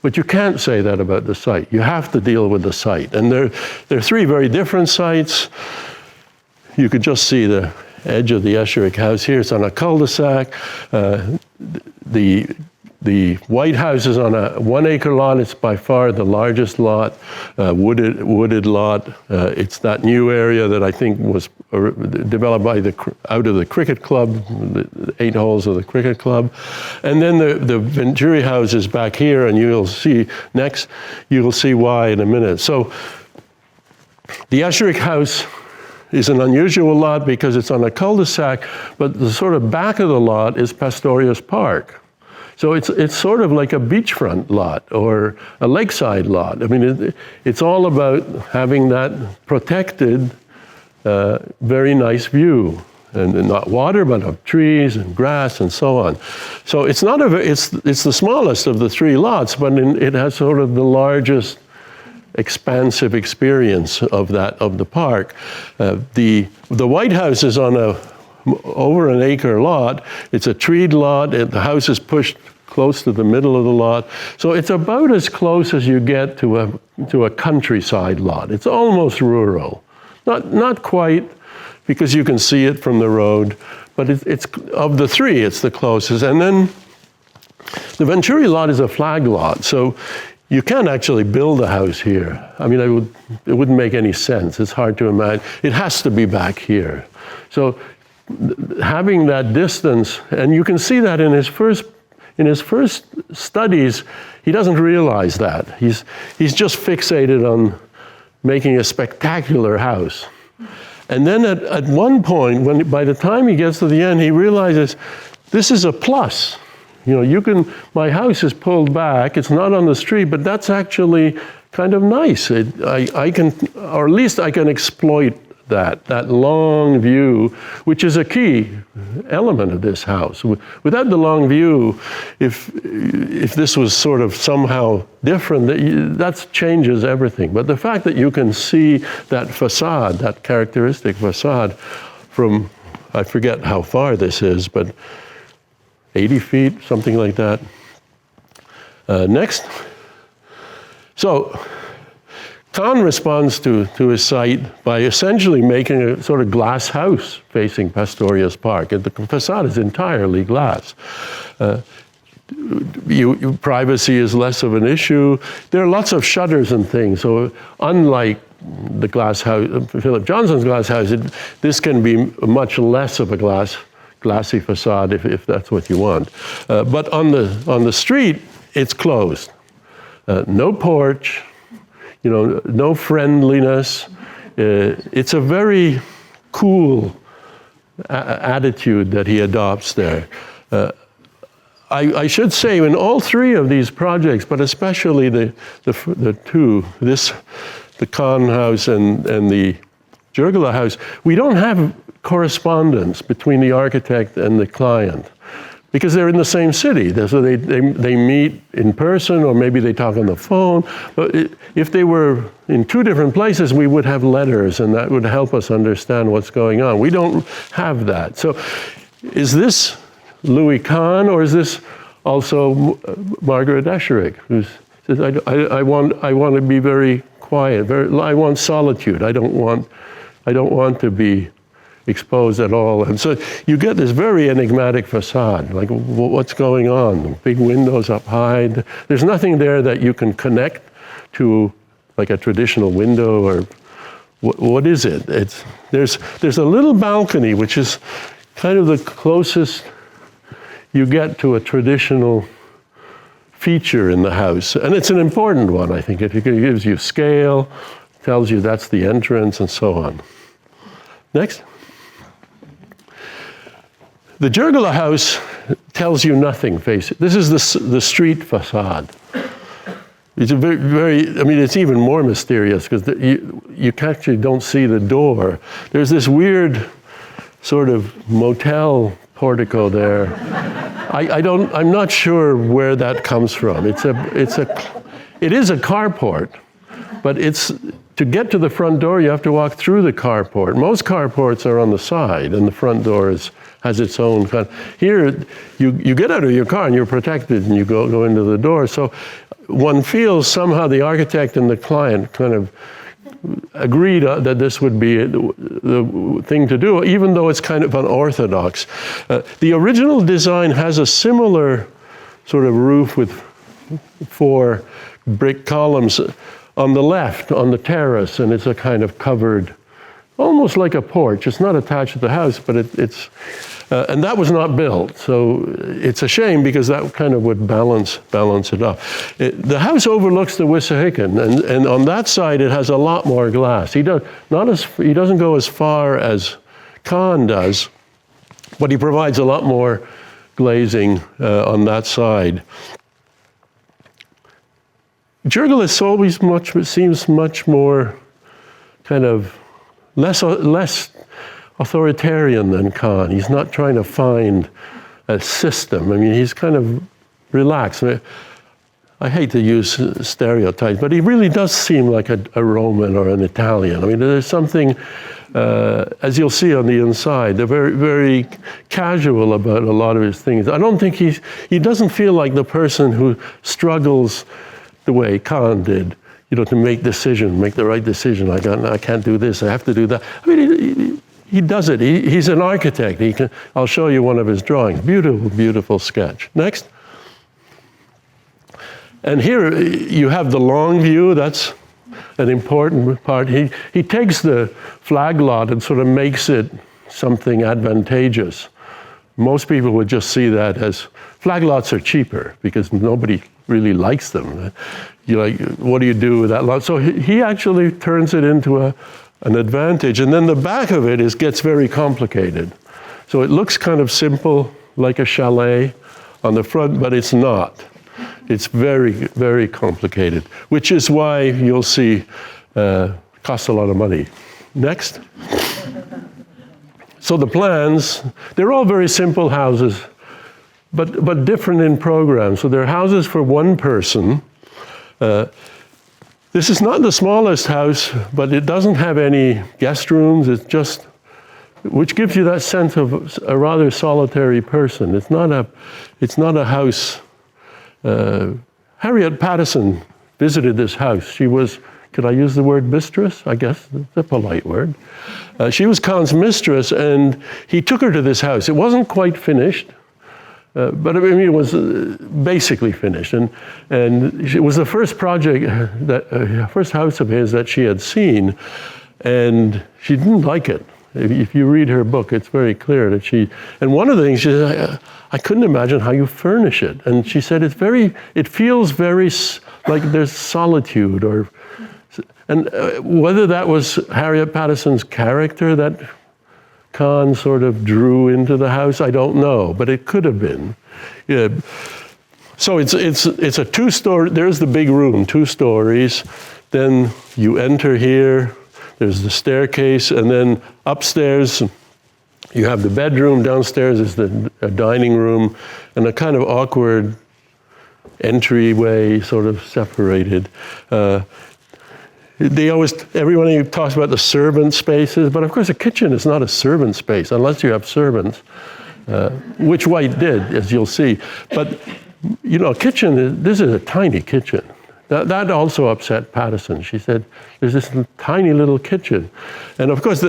but you can't say that about the site. You have to deal with the site. And there are 3 very different sites. You could just see the edge of the Esherick House here. It's on a cul-de-sac. The White House is on a 1 acre lot. It's by far the largest lot, wooded lot. It's that new area that I think was developed out of the cricket club, the 8 holes of the cricket club. And then the Venturi House is back here, and you'll see why in a minute. So the Esherick House is an unusual lot because it's on a cul-de-sac, but the sort of back of the lot is Pastorius Park. So it's sort of like a beachfront lot or a lakeside lot. I mean, it's all about having that protected, very nice view, and not water, but of trees and grass and so on. So it's the smallest of the 3 lots, but it has sort of the largest expansive experience of the park. The White House is on over an acre lot. It's a treed lot. The house is pushed close to the middle of the lot. So it's about as close as you get to a countryside lot. It's almost rural. Not quite, because you can see it from the road, but it's of the 3, it's the closest. And then the Venturi lot is a flag lot. So you can't actually build a house here. I mean, it wouldn't make any sense. It's hard to imagine. It has to be back here. So having that distance, and you can see that in his first studies, he doesn't realize that. He's just fixated on making a spectacular house. And then at one point, by the time he gets to the end, he realizes this is a plus. My house is pulled back, it's not on the street, but that's actually kind of nice. I can, or at least I can exploit that long view, which is a key element of this house. Without the long view, if this was sort of somehow different, that changes everything. But the fact that you can see that facade, that characteristic facade from, I forget how far this is, but 80 feet, something like that. Next. So, Kahn responds to his site by essentially making a sort of glass house facing Pastorius Park. And the facade is entirely glass. privacy is less of an issue. There are lots of shutters and things. So unlike the glass house, Philip Johnson's glass house, this can be much less of a glassy facade if that's what you want. But on the street, it's closed. No porch, no friendliness. It's a very cool attitude that he adopts there. I should say in all three of these projects, but especially the two, the Kahn House and the Jurgala House, we don't have correspondence between the architect and the client because they're in the same city. So they meet in person or maybe they talk on the phone. But if they were in two different places, we would have letters and that would help us understand what's going on. We don't have that. So is this Louis Kahn, or is this also Margaret Esherick, who says, I want to be very quiet, I want solitude. I don't want to be exposed at all. And so you get this very enigmatic facade, like what's going on? Big windows up high. There's nothing there that you can connect to like a traditional window, or what is it? There's a little balcony, which is kind of the closest you get to a traditional feature in the house. And it's an important one, I think. It gives you scale, tells you that's the entrance, and so on. Next. The Jurgala House tells you nothing, face it. This is the street facade. It's a it's even more mysterious because you actually don't see the door. There's this weird sort of motel portico there. I'm not sure where that comes from. It is a carport, but to get to the front door, you have to walk through the carport. Most carports are on the side, and the front door has its own kind. Here, you get out of your car and you're protected, and you go into the door. So one feels somehow the architect and the client kind of agreed that this would be the thing to do, even though it's kind of unorthodox. The original design has a similar sort of roof with 4 brick columns on the left, on the terrace, and it's a kind of covered, almost like a porch. It's not attached to the house, but it's and that was not built. So it's a shame because that kind of would balance it off. The house overlooks the Wissahickon, and on that side it has a lot more glass. He doesn't go as far as Kahn does, but he provides a lot more glazing on that side. Jurgala always seems much more kind of less authoritarian than Kahn. He's not trying to find a system. I mean, he's kind of relaxed. I hate to use stereotypes, but he really does seem like a Roman or an Italian. I mean, there's something, as you'll see on the inside, they're very, very casual about a lot of his things. I don't think he doesn't feel like the person who struggles the way Kahn did, to make the right decision. I can't do this, I have to do that. I mean, he does it. He's an architect. I'll show you one of his drawings. Beautiful, beautiful sketch. Next. And here you have the long view. That's an important part. He takes the flag lot and sort of makes it something advantageous. Most people would just see that as flag lots are cheaper because nobody really likes them. What do you do with that lot? So he actually turns it into an advantage. And then the back of it gets very complicated. So it looks kind of simple, like a chalet on the front, but it's not. It's very, very complicated, which is why you'll see costs a lot of money. Next. So the plans, they're all very simple houses, but different in program. So they're houses for one person. This is not the smallest house, but it doesn't have any guest rooms. It's just, which gives you that sense of a rather solitary person. It's not a house. Harriet Pattison visited this house. She was, could I use the word mistress? I guess it's a polite word. She was Kahn's mistress, and he took her to this house. It wasn't quite finished, But I mean, it was basically finished, and it was the first project, first house of his that she had seen, and she didn't like it. If you read her book, it's very clear that and one of the things she said, I couldn't imagine how you furnish it. And she said, it feels very like there's solitude, and whether that was Harriet Patterson's character that Kahn sort of drew into the house, I don't know, but it could have been. Yeah. So it's a 2-story, there's the big room, 2 stories, then you enter here, there's the staircase, and then upstairs you have the bedroom, downstairs is the dining room, and a kind of awkward entryway, sort of separated. Everyone talks about the servant spaces, but of course a kitchen is not a servant space unless you have servants, which White did, as you'll see. But you know, this is a tiny kitchen. That also upset Patterson. She said, there's this tiny little kitchen. And of course,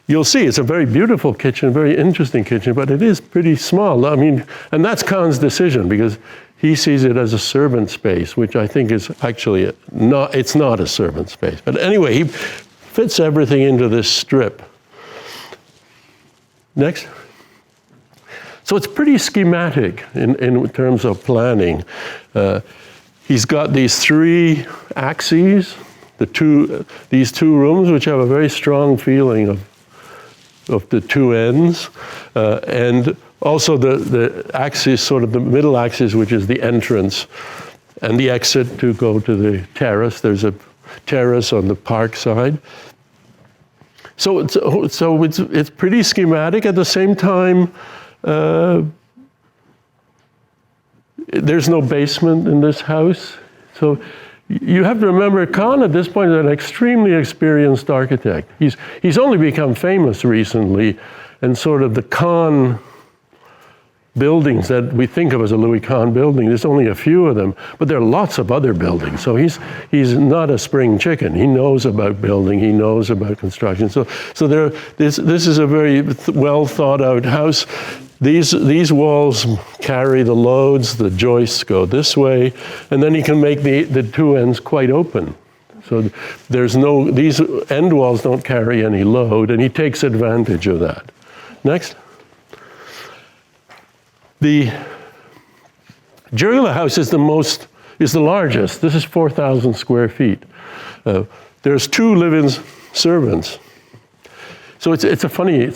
you'll see it's a very beautiful kitchen, very interesting kitchen, but it is pretty small. I mean, and that's Kahn's decision, because he sees it as a servant space, which I think is actually it's not a servant space. But anyway, he fits everything into this strip. Next. So it's pretty schematic in terms of planning. He's got these 3 axes, these 2 rooms, which have a very strong feeling of the 2 ends, and also the axis, sort of the middle axis, which is the entrance and the exit to go to the terrace. There's a terrace on the park side. So it's pretty schematic. At the same time, there's no basement in this house. So you have to remember, Kahn at this point is an extremely experienced architect. He's only become famous recently, and sort of the Kahn buildings that we think of as a Louis Kahn building, there's only a few of them, but there are lots of other buildings. So he's not a spring chicken. He knows about building, he knows about construction. So this is a very well thought out house. These walls carry the loads, the joists go this way, and then he can make the 2 ends quite open. So these end walls don't carry any load, and he takes advantage of that. Next. The Jurula house is the largest. This is 4,000 square feet. There's 2 live-in servants. So it's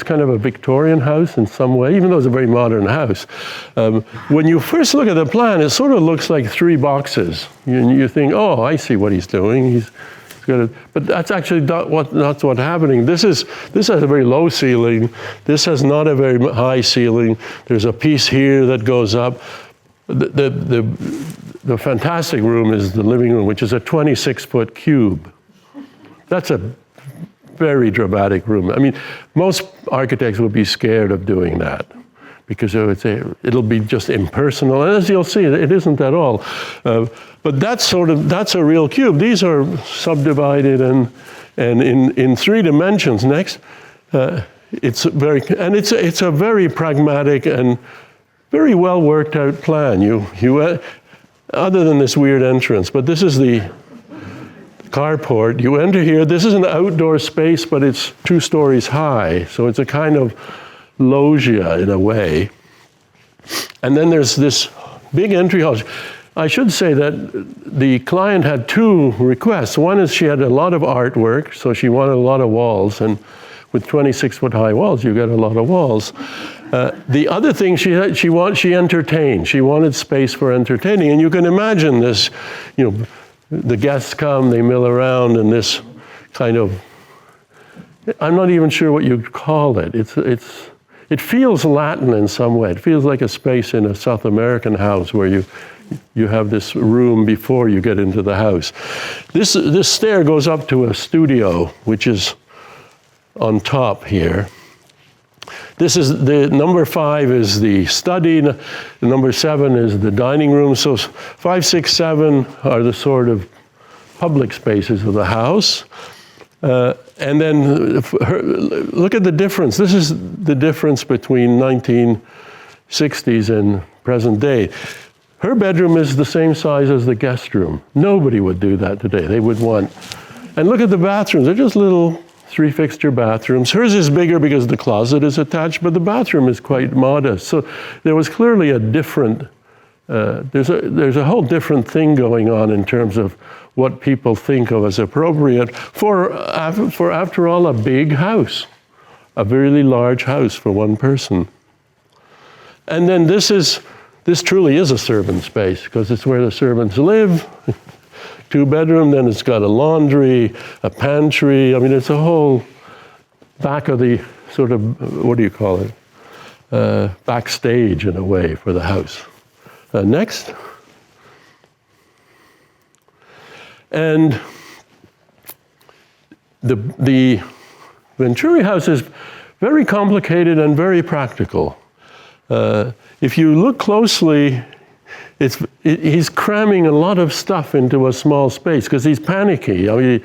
kind of a Victorian house in some way, even though it's a very modern house. When you first look at the plan, it sort of looks like 3 boxes. You think, oh, I see what he's doing. But that's actually not what's happening. This has a very low ceiling. This has not a very high ceiling. There's a piece here that goes up. The fantastic room is the living room, which is a 26-foot cube. That's a very dramatic room. I mean, most architects would be scared of doing that, because they would say it'll be just impersonal. And as you'll see, it isn't at all. But that's a real cube. These are subdivided and in 3 dimensions. Next, it's a very pragmatic and very well worked out plan. Other than this weird entrance, but this is the carport. You enter here. This is an outdoor space, but it's 2 stories high, so it's a kind of loggia in a way. And then there's this big entry hall. I should say that the client had 2 requests. One is she had a lot of artwork, so she wanted a lot of walls, and with 26-foot high walls, you get a lot of walls. The other thing she entertained. She wanted space for entertaining, and you can imagine this. The guests come, they mill around, and this kind of, I'm not even sure what you'd call it. It feels Latin in some way. It feels like a space in a South American house where you have this room before you get into the house. This stair goes up to a studio, which is on top here. This is the number 5 is the study. The number 7 is the dining room. So 5, 6, 7 are the sort of public spaces of the house. And then look at the difference. This is the difference between 1960s and present day. Her bedroom is the same size as the guest room. Nobody would do that today. They would want, and look at the bathrooms. They're just little 3-fixture bathrooms. Hers is bigger because the closet is attached, but the bathroom is quite modest. So there was clearly a different, there's a whole different thing going on in terms of what people think of as appropriate for after all, a big house, a really large house for one person. And then this truly is a servant space because it's where the servants live. 2-bedroom, then it's got a laundry, a pantry. I mean, it's a whole back of the sort of, what do you call it? Backstage in a way for the house. Next. And the Venturi house is very complicated and very practical. If you look closely, he's cramming a lot of stuff into a small space because he's panicky. I mean,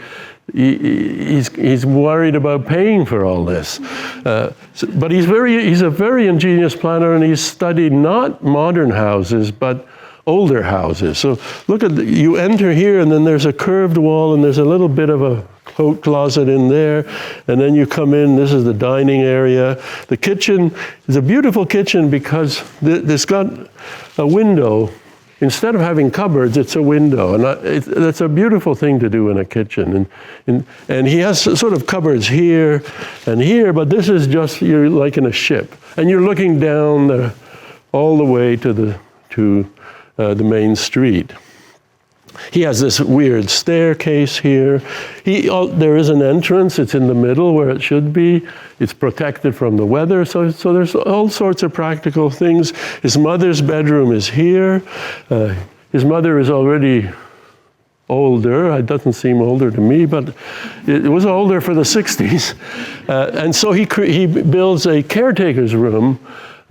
he's worried about paying for all this. But he's a very ingenious planner, and he's studied not modern houses, but older houses. So look at, you enter here, and then there's a curved wall, and there's a little bit of a coat closet in there, and then you come in, this is the dining area. The kitchen is a beautiful kitchen because it's got a window. Instead of having cupboards, it's a window, and that's a beautiful thing to do in a kitchen. And he has sort of cupboards here and here, but this is just, you're like in a ship, and you're looking down all the way to the main street. He has this weird staircase here. There is an entrance. It's in the middle where it should be. It's protected from the weather. So there's all sorts of practical things. His mother's bedroom is here. His mother is already older. It doesn't seem older to me, but it was older for the 60s. And so he builds a caretaker's room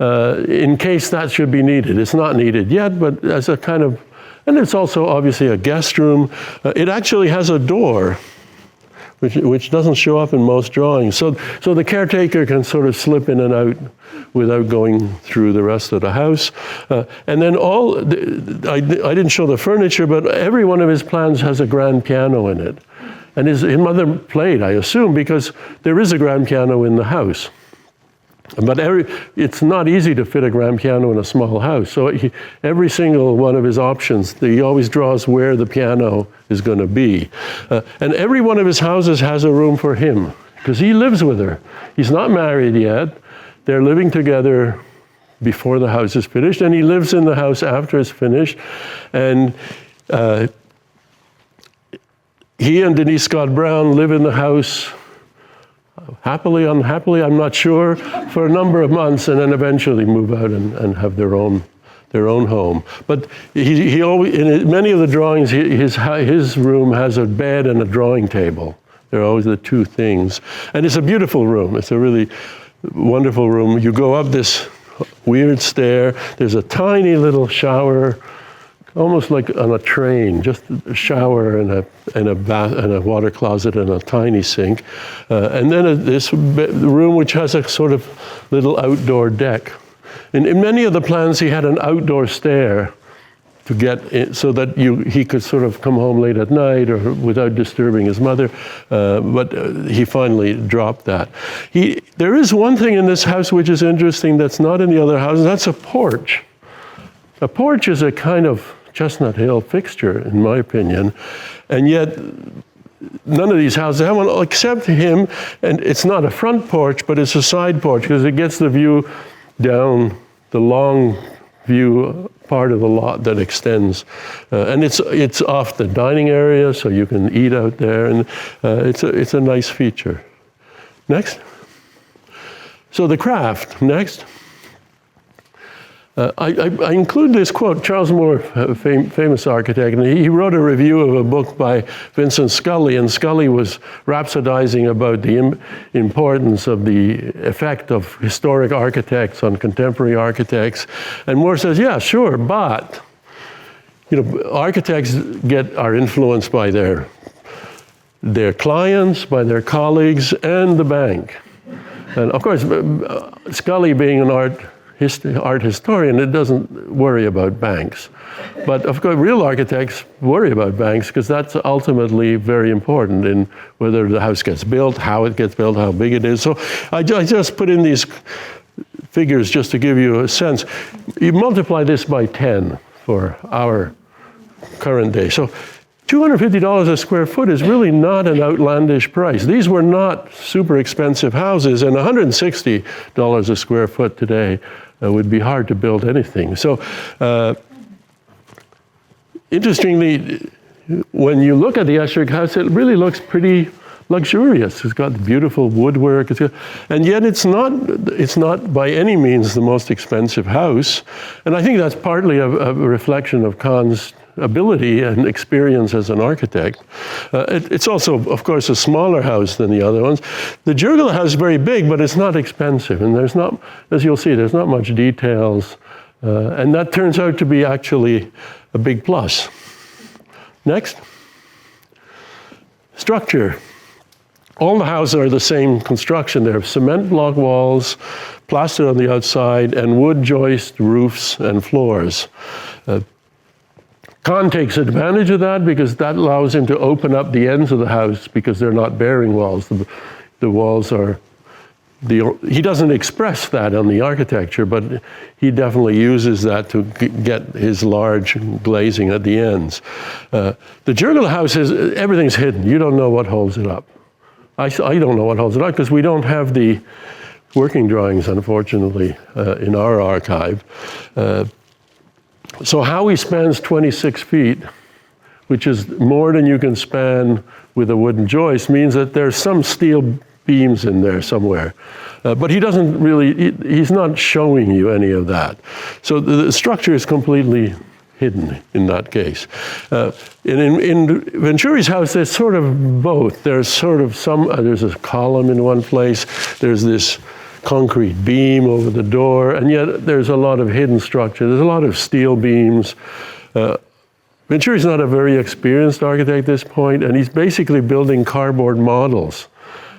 in case that should be needed. It's not needed yet, but as a kind of, and it's also obviously a guest room. It actually has a door, which doesn't show up in most drawings. So the caretaker can sort of slip in and out without going through the rest of the house. And then I didn't show the furniture, but every one of his plans has a grand piano in it. And his mother played, I assume, because there is a grand piano in the house. But it's not easy to fit a grand piano in a small house. So every single one of his options, he always draws where the piano is going to be. And every one of his houses has a room for him, because he lives with her. He's not married yet. They're living together before the house is finished, and he lives in the house after it's finished. And he and Denise Scott Brown live in the house happily, unhappily, I'm not sure, for a number of months, and then eventually move out and have their own home. But he always, in many of the drawings, his room has a bed and a drawing table. They're always the two things. And it's a beautiful room. It's a really wonderful room. You go up this weird stair. There's a tiny little shower, almost like on a train, just a shower and a bath and a water closet and a tiny sink. And then this room which has a sort of little outdoor deck. In many of the plans, he had an outdoor stair to get in, so that he could sort of come home late at night or without disturbing his mother. But he finally dropped that. There is one thing in this house which is interesting that's not in the other houses. That's a porch. A porch is a kind of Chestnut Hill fixture, in my opinion, and yet none of these houses have one except him. And it's not a front porch, but it's a side porch because it gets the view down the long view part of the lot that extends, and it's off the dining area, so you can eat out there, and it's a nice feature. Next. So the craft. Next. I include this quote. Charles Moore, a famous architect, and he wrote a review of a book by Vincent Scully, and Scully was rhapsodizing about the importance of the effect of historic architects on contemporary architects. And Moore says, yeah, sure, but architects are influenced by their clients, by their colleagues, and the bank. And of course, Scully, being an art art historian, it doesn't worry about banks. But of course, real architects worry about banks because that's ultimately very important in whether the house gets built, how it gets built, how big it is. So I just put in these figures just to give you a sense. You multiply this by 10 for our current day. So $250 a square foot is really not an outlandish price. These were not super expensive houses, and $160 a square foot today would be hard to build anything. So interestingly, when you look at the Esherick House, it really looks pretty luxurious. It's got beautiful woodwork, and yet it's not by any means the most expensive house. And I think that's partly a reflection of Kahn's ability and experience as an architect. It's also, of course, a smaller house than the other ones. The Jurgala house is very big, but it's not expensive, and there's not, as you'll see, there's not much details, and that turns out to be actually a big plus. Next. Structure. All the houses are the same construction. They have cement block walls, plastered on the outside, and wood joist roofs and floors. Kahn takes advantage of that because that allows him to open up the ends of the house because they're not bearing walls. The walls are, he doesn't express that on the architecture, but he definitely uses that to get his large glazing at the ends. The Jurgala house everything's hidden. You don't know what holds it up. I don't know what holds it up because we don't have the working drawings, unfortunately, in our archive. So Howie spans 26 feet, which is more than you can span with a wooden joist, means that there's some steel beams in there somewhere. But he doesn't really, he's not showing you any of that. So the structure is completely hidden in that case. In Venturi's house, there's sort of both. There's sort of there's a column in one place, there's this concrete beam over the door, and yet there's a lot of hidden structure. There's a lot of steel beams. Venturi's not a very experienced architect at this point, and he's basically building cardboard models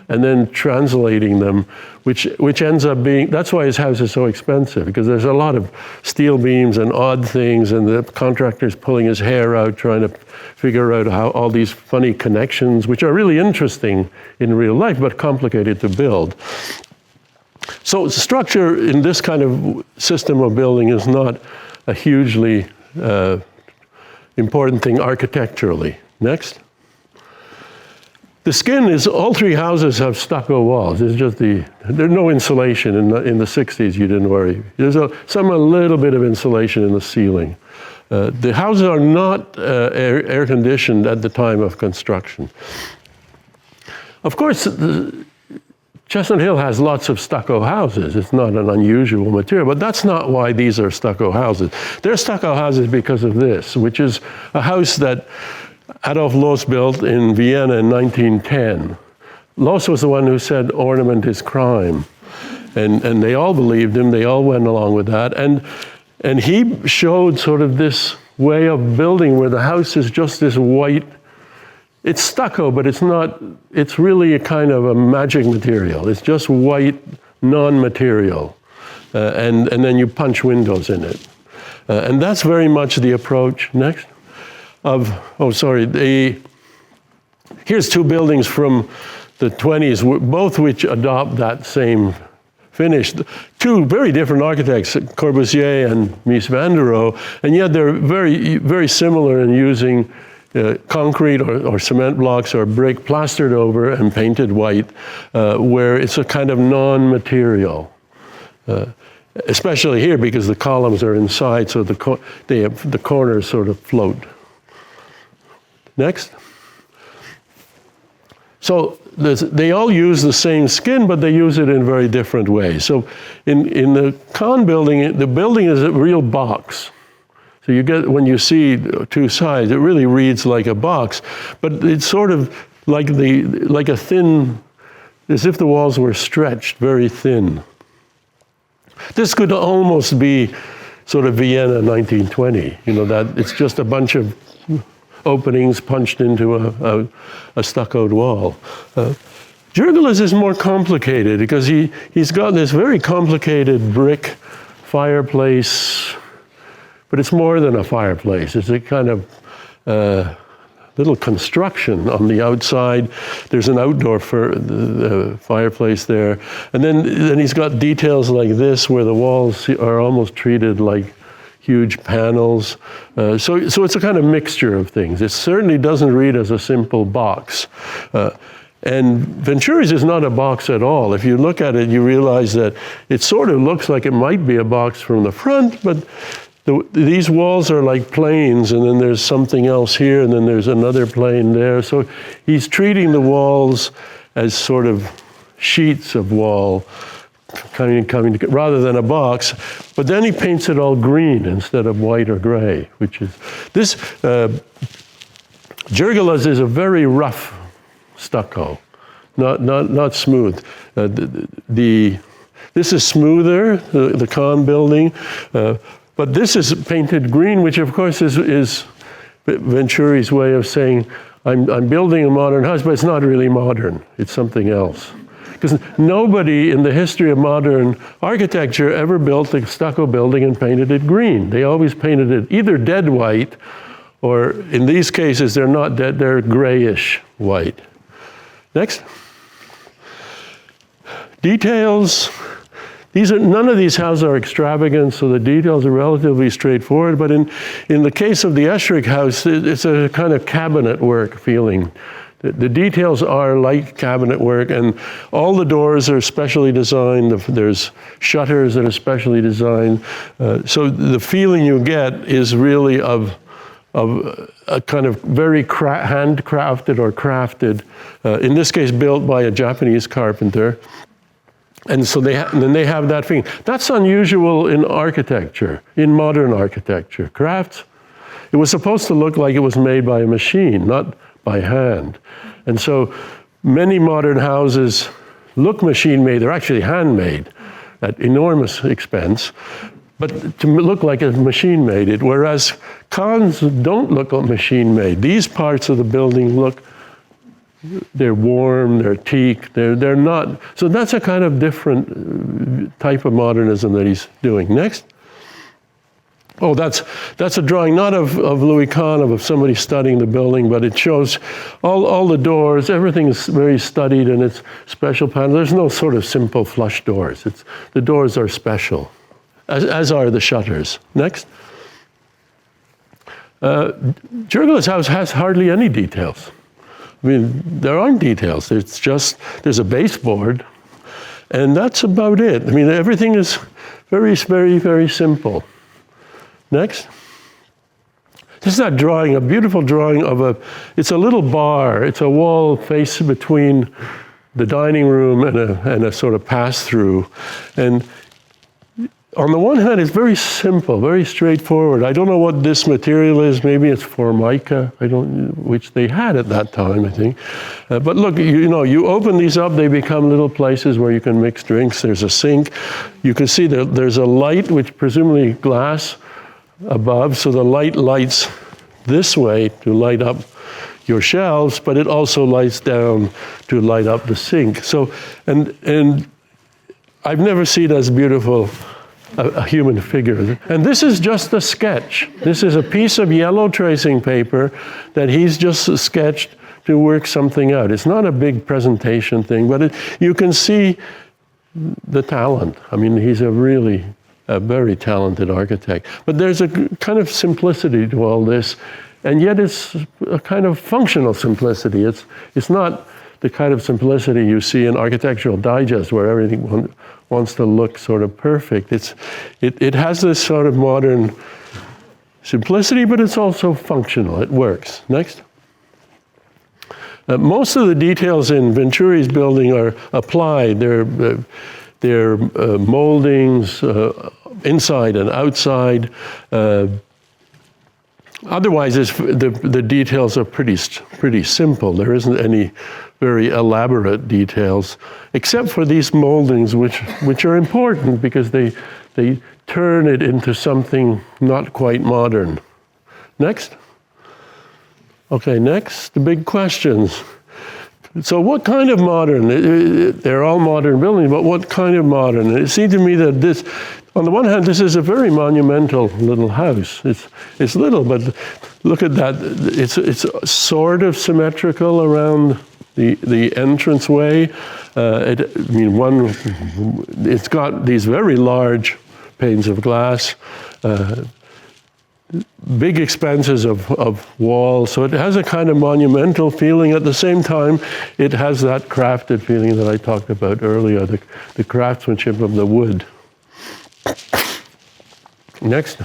and then translating them, which ends up being, that's why his house is so expensive, because there's a lot of steel beams and odd things, and the contractor's pulling his hair out trying to figure out how all these funny connections, which are really interesting in real life, but complicated to build. So structure in this kind of system of building is not a hugely important thing architecturally. Next. The skin is, all three houses have stucco walls. It's just there's no insulation in the 60s, you didn't worry. There's a little bit of insulation in the ceiling. The houses are not air conditioned at the time of construction. Of course, Chestnut Hill has lots of stucco houses. It's not an unusual material, but that's not why these are stucco houses. They're stucco houses because of this, which is a house that Adolf Loos built in Vienna in 1910. Loos was the one who said ornament is crime. And they all believed him, they all went along with that. And he showed sort of this way of building where the house is just this white, it's stucco, but it's not, it's really a kind of a magic material. It's just white, non-material. And then you punch windows in it. And that's very much the approach. Next. Here's two buildings from the 20s, both which adopt that same finish. Two very different architects, Corbusier and Mies van der Rohe, and yet they're very, very similar in using concrete or cement blocks or brick plastered over and painted white, where it's a kind of non-material. Especially here because the columns are inside, so the corners sort of float. Next. So they all use the same skin, but they use it in very different ways. So in the Kahn building, the building is a real box. So you get, when you see two sides, it really reads like a box, but it's sort of like a thin, as if the walls were stretched very thin. This could almost be sort of Vienna 1920, that it's just a bunch of openings punched into a stuccoed wall. Jurgala's is more complicated because he's got this very complicated brick fireplace, but it's more than a fireplace. It's a kind of little construction on the outside. There's an outdoor fireplace there. And then he's got details like this where the walls are almost treated like huge panels. So it's a kind of mixture of things. It certainly doesn't read as a simple box. And Venturi's is not a box at all. If you look at it, you realize that it sort of looks like it might be a box from the front, but these walls are like planes, and then there's something else here, and then there's another plane there. So he's treating the walls as sort of sheets of wall coming together, rather than a box. But then he paints it all green instead of white or gray, which is this. Jurgala's is a very rough stucco, not smooth. This is smoother, the Kahn building. But this is painted green, which of course is Venturi's way of saying, I'm building a modern house, but it's not really modern. It's something else. Because nobody in the history of modern architecture ever built a stucco building and painted it green. They always painted it either dead white, or in these cases, they're not dead, they're grayish white. Next. Details. None of these houses are extravagant, so the details are relatively straightforward. But in the case of the Esherick House, it's a kind of cabinet work feeling. The details are like cabinet work, and all the doors are specially designed. There's shutters that are specially designed. So the feeling you get is really of a kind of very handcrafted or crafted, in this case built by a Japanese carpenter. And so then they have that feeling. That's unusual in architecture, in modern architecture. Crafts, it was supposed to look like it was made by a machine, not by hand. And so many modern houses look machine-made. They're actually handmade at enormous expense, but to look like a machine-made. Whereas Kahn's don't look like machine-made. These parts of the building look, they're warm, they're teak, they're not. So that's a kind of different type of modernism that he's doing. Next. Oh, that's a drawing not of Louis Kahn, of somebody studying the building, but it shows all the doors. Everything is very studied, and it's special panels. There's no sort of simple flush doors. The doors are special, as are the shutters. Next. Jurgala's house has hardly any details. I mean, there aren't details. It's just, there's a baseboard, and that's about it. I mean, everything is very, very, very simple. Next. This is a drawing, a beautiful drawing of it's a little bar. It's a wall face between the dining room and a sort of pass-through. And on the one hand, it's very simple, very straightforward. I don't know what this material is. Maybe it's formica, which they had at that time, I think. But look, you open these up, they become little places where you can mix drinks. There's a sink. You can see there's a light, which presumably glass above, so the light lights this way to light up your shelves, but it also lights down to light up the sink. So, and I've never seen as beautiful a human figure. And this is just a sketch. This is a piece of yellow tracing paper that he's just sketched to work something out. It's not a big presentation thing, but you can see the talent. I mean, he's a very talented architect. But there's a kind of simplicity to all this, and yet it's a kind of functional simplicity. It's not the kind of simplicity you see in Architectural Digest, where everything wants to look sort of perfect. It has this sort of modern simplicity, but it's also functional. It works. Next. Most of the details in Venturi's building are applied. They're moldings, inside and outside. Otherwise, the details are pretty simple. There isn't any very elaborate details, except for these moldings, which are important because they turn it into something not quite modern. Next. Okay, next, the big questions. So what kind of modern? They're all modern buildings, but what kind of modern? And it seemed to me that on the one hand, this is a very monumental little house. It's little, but look at that. It's sort of symmetrical around the entranceway. It's got these very large panes of glass, big expanses of wall, so it has a kind of monumental feeling. At the same time, it has that crafted feeling that I talked about earlier, the craftsmanship of the wood. Next.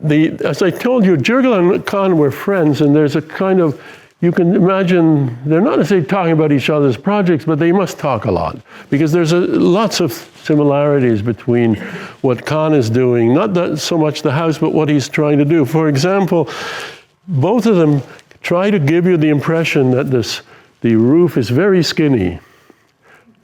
As I told you, Jurgel and Kahn were friends, and there's a kind of, you can imagine, they're not necessarily talking about each other's projects, but they must talk a lot, because there's lots of similarities between what Kahn is doing, not that so much the house, but what he's trying to do. For example, both of them try to give you the impression that the roof is very skinny.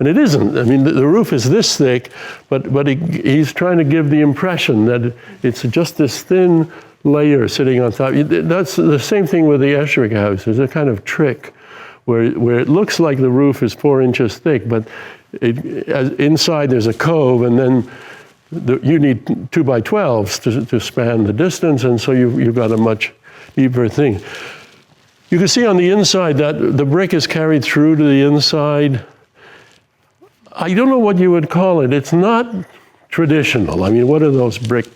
And it isn't. I mean, the roof is this thick, but he's trying to give the impression that it's just this thin layer sitting on top. That's the same thing with the Esherick House. There's a kind of trick where it looks like the roof is 4 inches thick, but inside there's a cove, and then you need 2x12s to span the distance, and so you've got a much deeper thing. You can see on the inside that the brick is carried through to the inside. I don't know what you would call it. It's not traditional. I mean, what are those brick?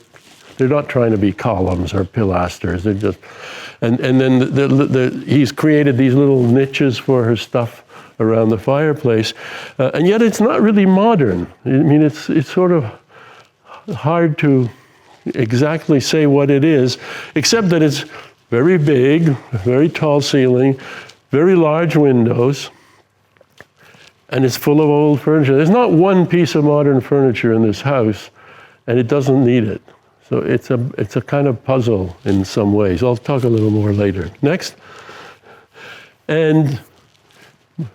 They're not trying to be columns or pilasters. They're just, and then he's created these little niches for her stuff around the fireplace, and yet it's not really modern. I mean, it's sort of hard to exactly say what it is, except that it's very big, very tall ceiling, very large windows. And it's full of old furniture. There's not one piece of modern furniture in this house, and it doesn't need it. So it's a kind of puzzle in some ways. I'll talk a little more later. Next. And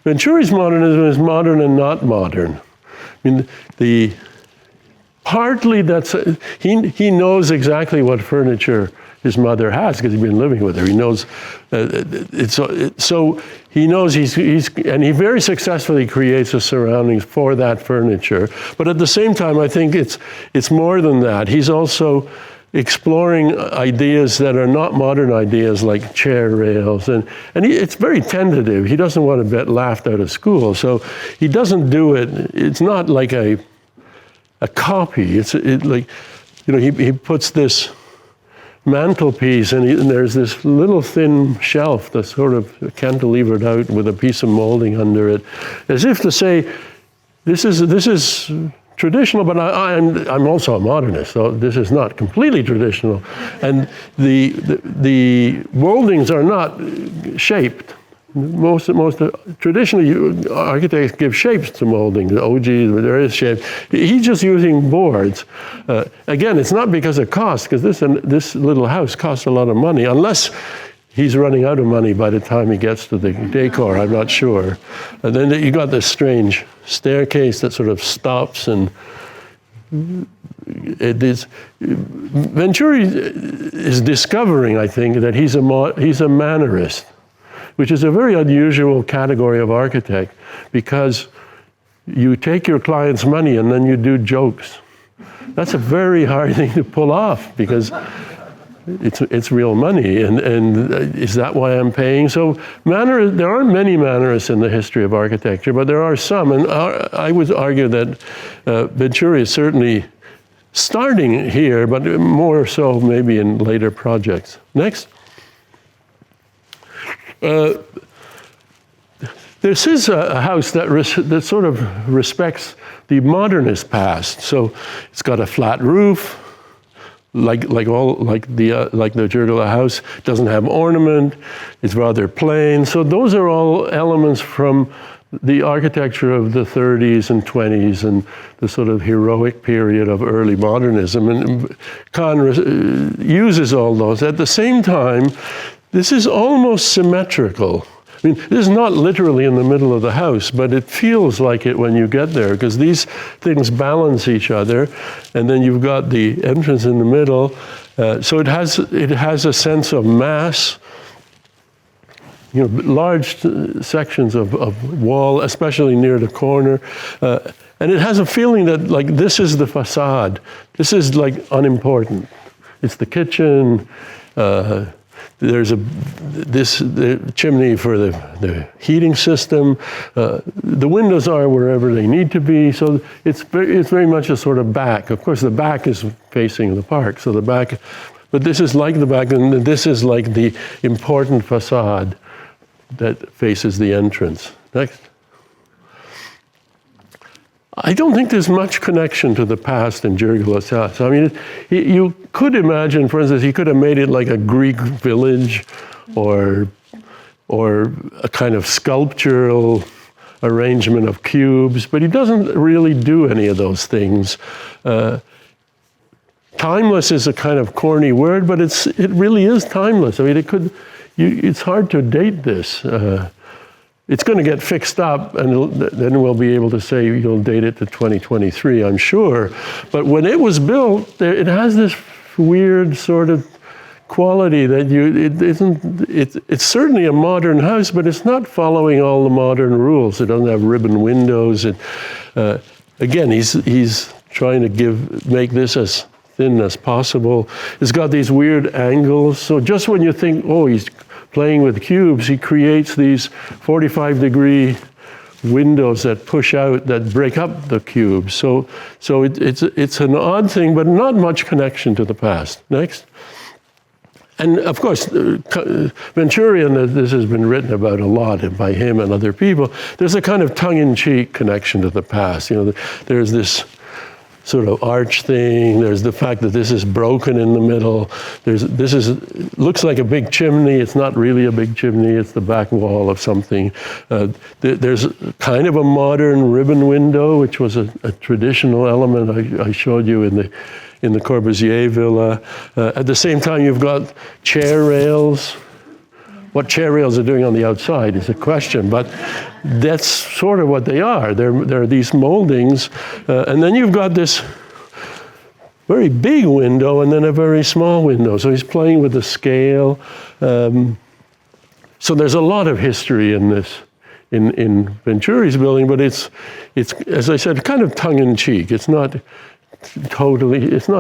Venturi's modernism is modern and not modern. I mean, partly that's, he knows exactly what furniture his mother has, because he's been living with her. He knows, so he knows and he very successfully creates the surroundings for that furniture. But at the same time, I think it's more than that. He's also exploring ideas that are not modern ideas, like chair rails, and it's very tentative. He doesn't want to get laughed out of school, so he doesn't do it. It's not like a copy. It's like, he puts this mantelpiece, and there's this little thin shelf that's sort of cantilevered out with a piece of molding under it, as if to say, this is traditional, but I'm also a modernist, so this is not completely traditional. And the moldings are not shaped. Most traditionally, architects give shapes to moldings. There is shape. He's just using boards. Again, it's not because of cost, because this little house costs a lot of money, unless he's running out of money by the time he gets to the decor. I'm not sure. And then you got this strange staircase that sort of stops, and Venturi is discovering, I think, that he's a mannerist, which is a very unusual category of architect, because you take your client's money and then you do jokes. That's a very hard thing to pull off, because it's real money, and is that why I'm paying? So there aren't many mannerists in the history of architecture, but there are some, and I would argue that Venturi is certainly starting here, but more so maybe in later projects. Next. This is a house that sort of respects the modernist past. So it's got a flat roof, like the Jurgela house. It doesn't have ornament. It's rather plain. So those are all elements from the architecture of the 30s and 20s and the sort of heroic period of early modernism. And Kahn uses all those. At the same time, this is almost symmetrical. I mean, this is not literally in the middle of the house, but it feels like it when you get there, because these things balance each other, and then you've got the entrance in the middle. So it has a sense of mass, large sections of wall, especially near the corner. And it has a feeling that, like, this is the facade. This is, like, unimportant. It's the kitchen. There's the chimney for the heating system. The windows are wherever they need to be. So it's very much a sort of back. Of course, the back is facing the park. So the back, but this is like the back, and this is like the important facade that faces the entrance. Next. I don't think there's much connection to the past in Jurgilos' house. I mean, you could imagine, for instance, he could have made it like a Greek village or a kind of sculptural arrangement of cubes, but he doesn't really do any of those things. Timeless is a kind of corny word, but it really is timeless. I mean, it's hard to date this. It's going to get fixed up, and then we'll be able to say you'll date it to 2023, I'm sure. But when it was built, it has this weird sort of quality that it's certainly a modern house, but it's not following all the modern rules. It doesn't have ribbon windows. Again, he's trying to make this as thin as possible. It's got these weird angles. So just when you think, oh, he's playing with cubes, he creates these 45-degree windows that push out, that break up the cubes. So it's an odd thing, but not much connection to the past. Next. And of course, Venturi, and this has been written about a lot by him and other people, there's a kind of tongue-in-cheek connection to the past. There's this sort of arch thing. There's the fact that this is broken in the middle. Looks like a big chimney. It's not really a big chimney. It's the back wall of something. There's kind of a modern ribbon window, which was a traditional element I showed you in the Corbusier villa. At the same time, you've got chair rails. What chair rails are doing on the outside is a question, but that's sort of what they are. There are these moldings, and then you've got this very big window and then a very small window. So he's playing with the scale. So there's a lot of history in this, in Venturi's building, but it's as I said, kind of tongue-in-cheek. It's not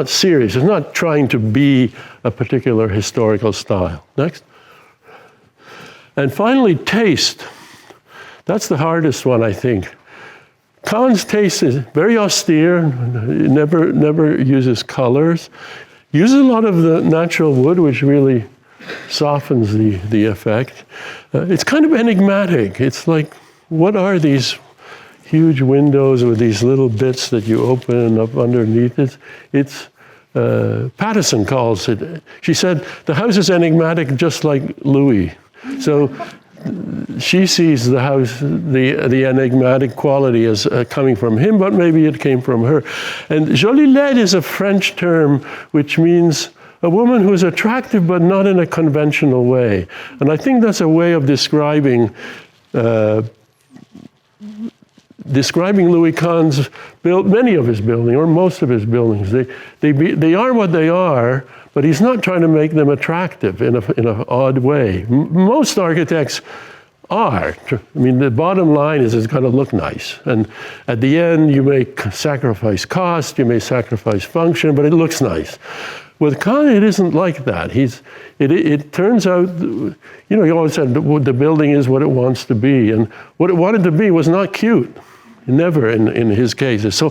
serious. It's not trying to be a particular historical style. Next. And finally, taste. That's the hardest one, I think. Kahn's taste is very austere, never uses colors, uses a lot of the natural wood, which really softens the effect. It's kind of enigmatic. It's like, what are these huge windows with these little bits that you open up underneath? It's Pattison calls it. She said, the house is enigmatic just like Louis. So she sees the house, the enigmatic quality as coming from him, but maybe it came from her. And jolie laide is a French term which means a woman who is attractive but not in a conventional way. And I think that's a way of describing Louis Kahn's many of his buildings, or most of his buildings. They are what they are, but he's not trying to make them attractive in an odd way. Most architects are. I mean, the bottom line is it's got to look nice. And at the end, you may sacrifice cost, you may sacrifice function, but it looks nice. With Kahn, it isn't like that. It turns out, he always said the building is what it wants to be. And what it wanted to be was not cute. Never in his cases. So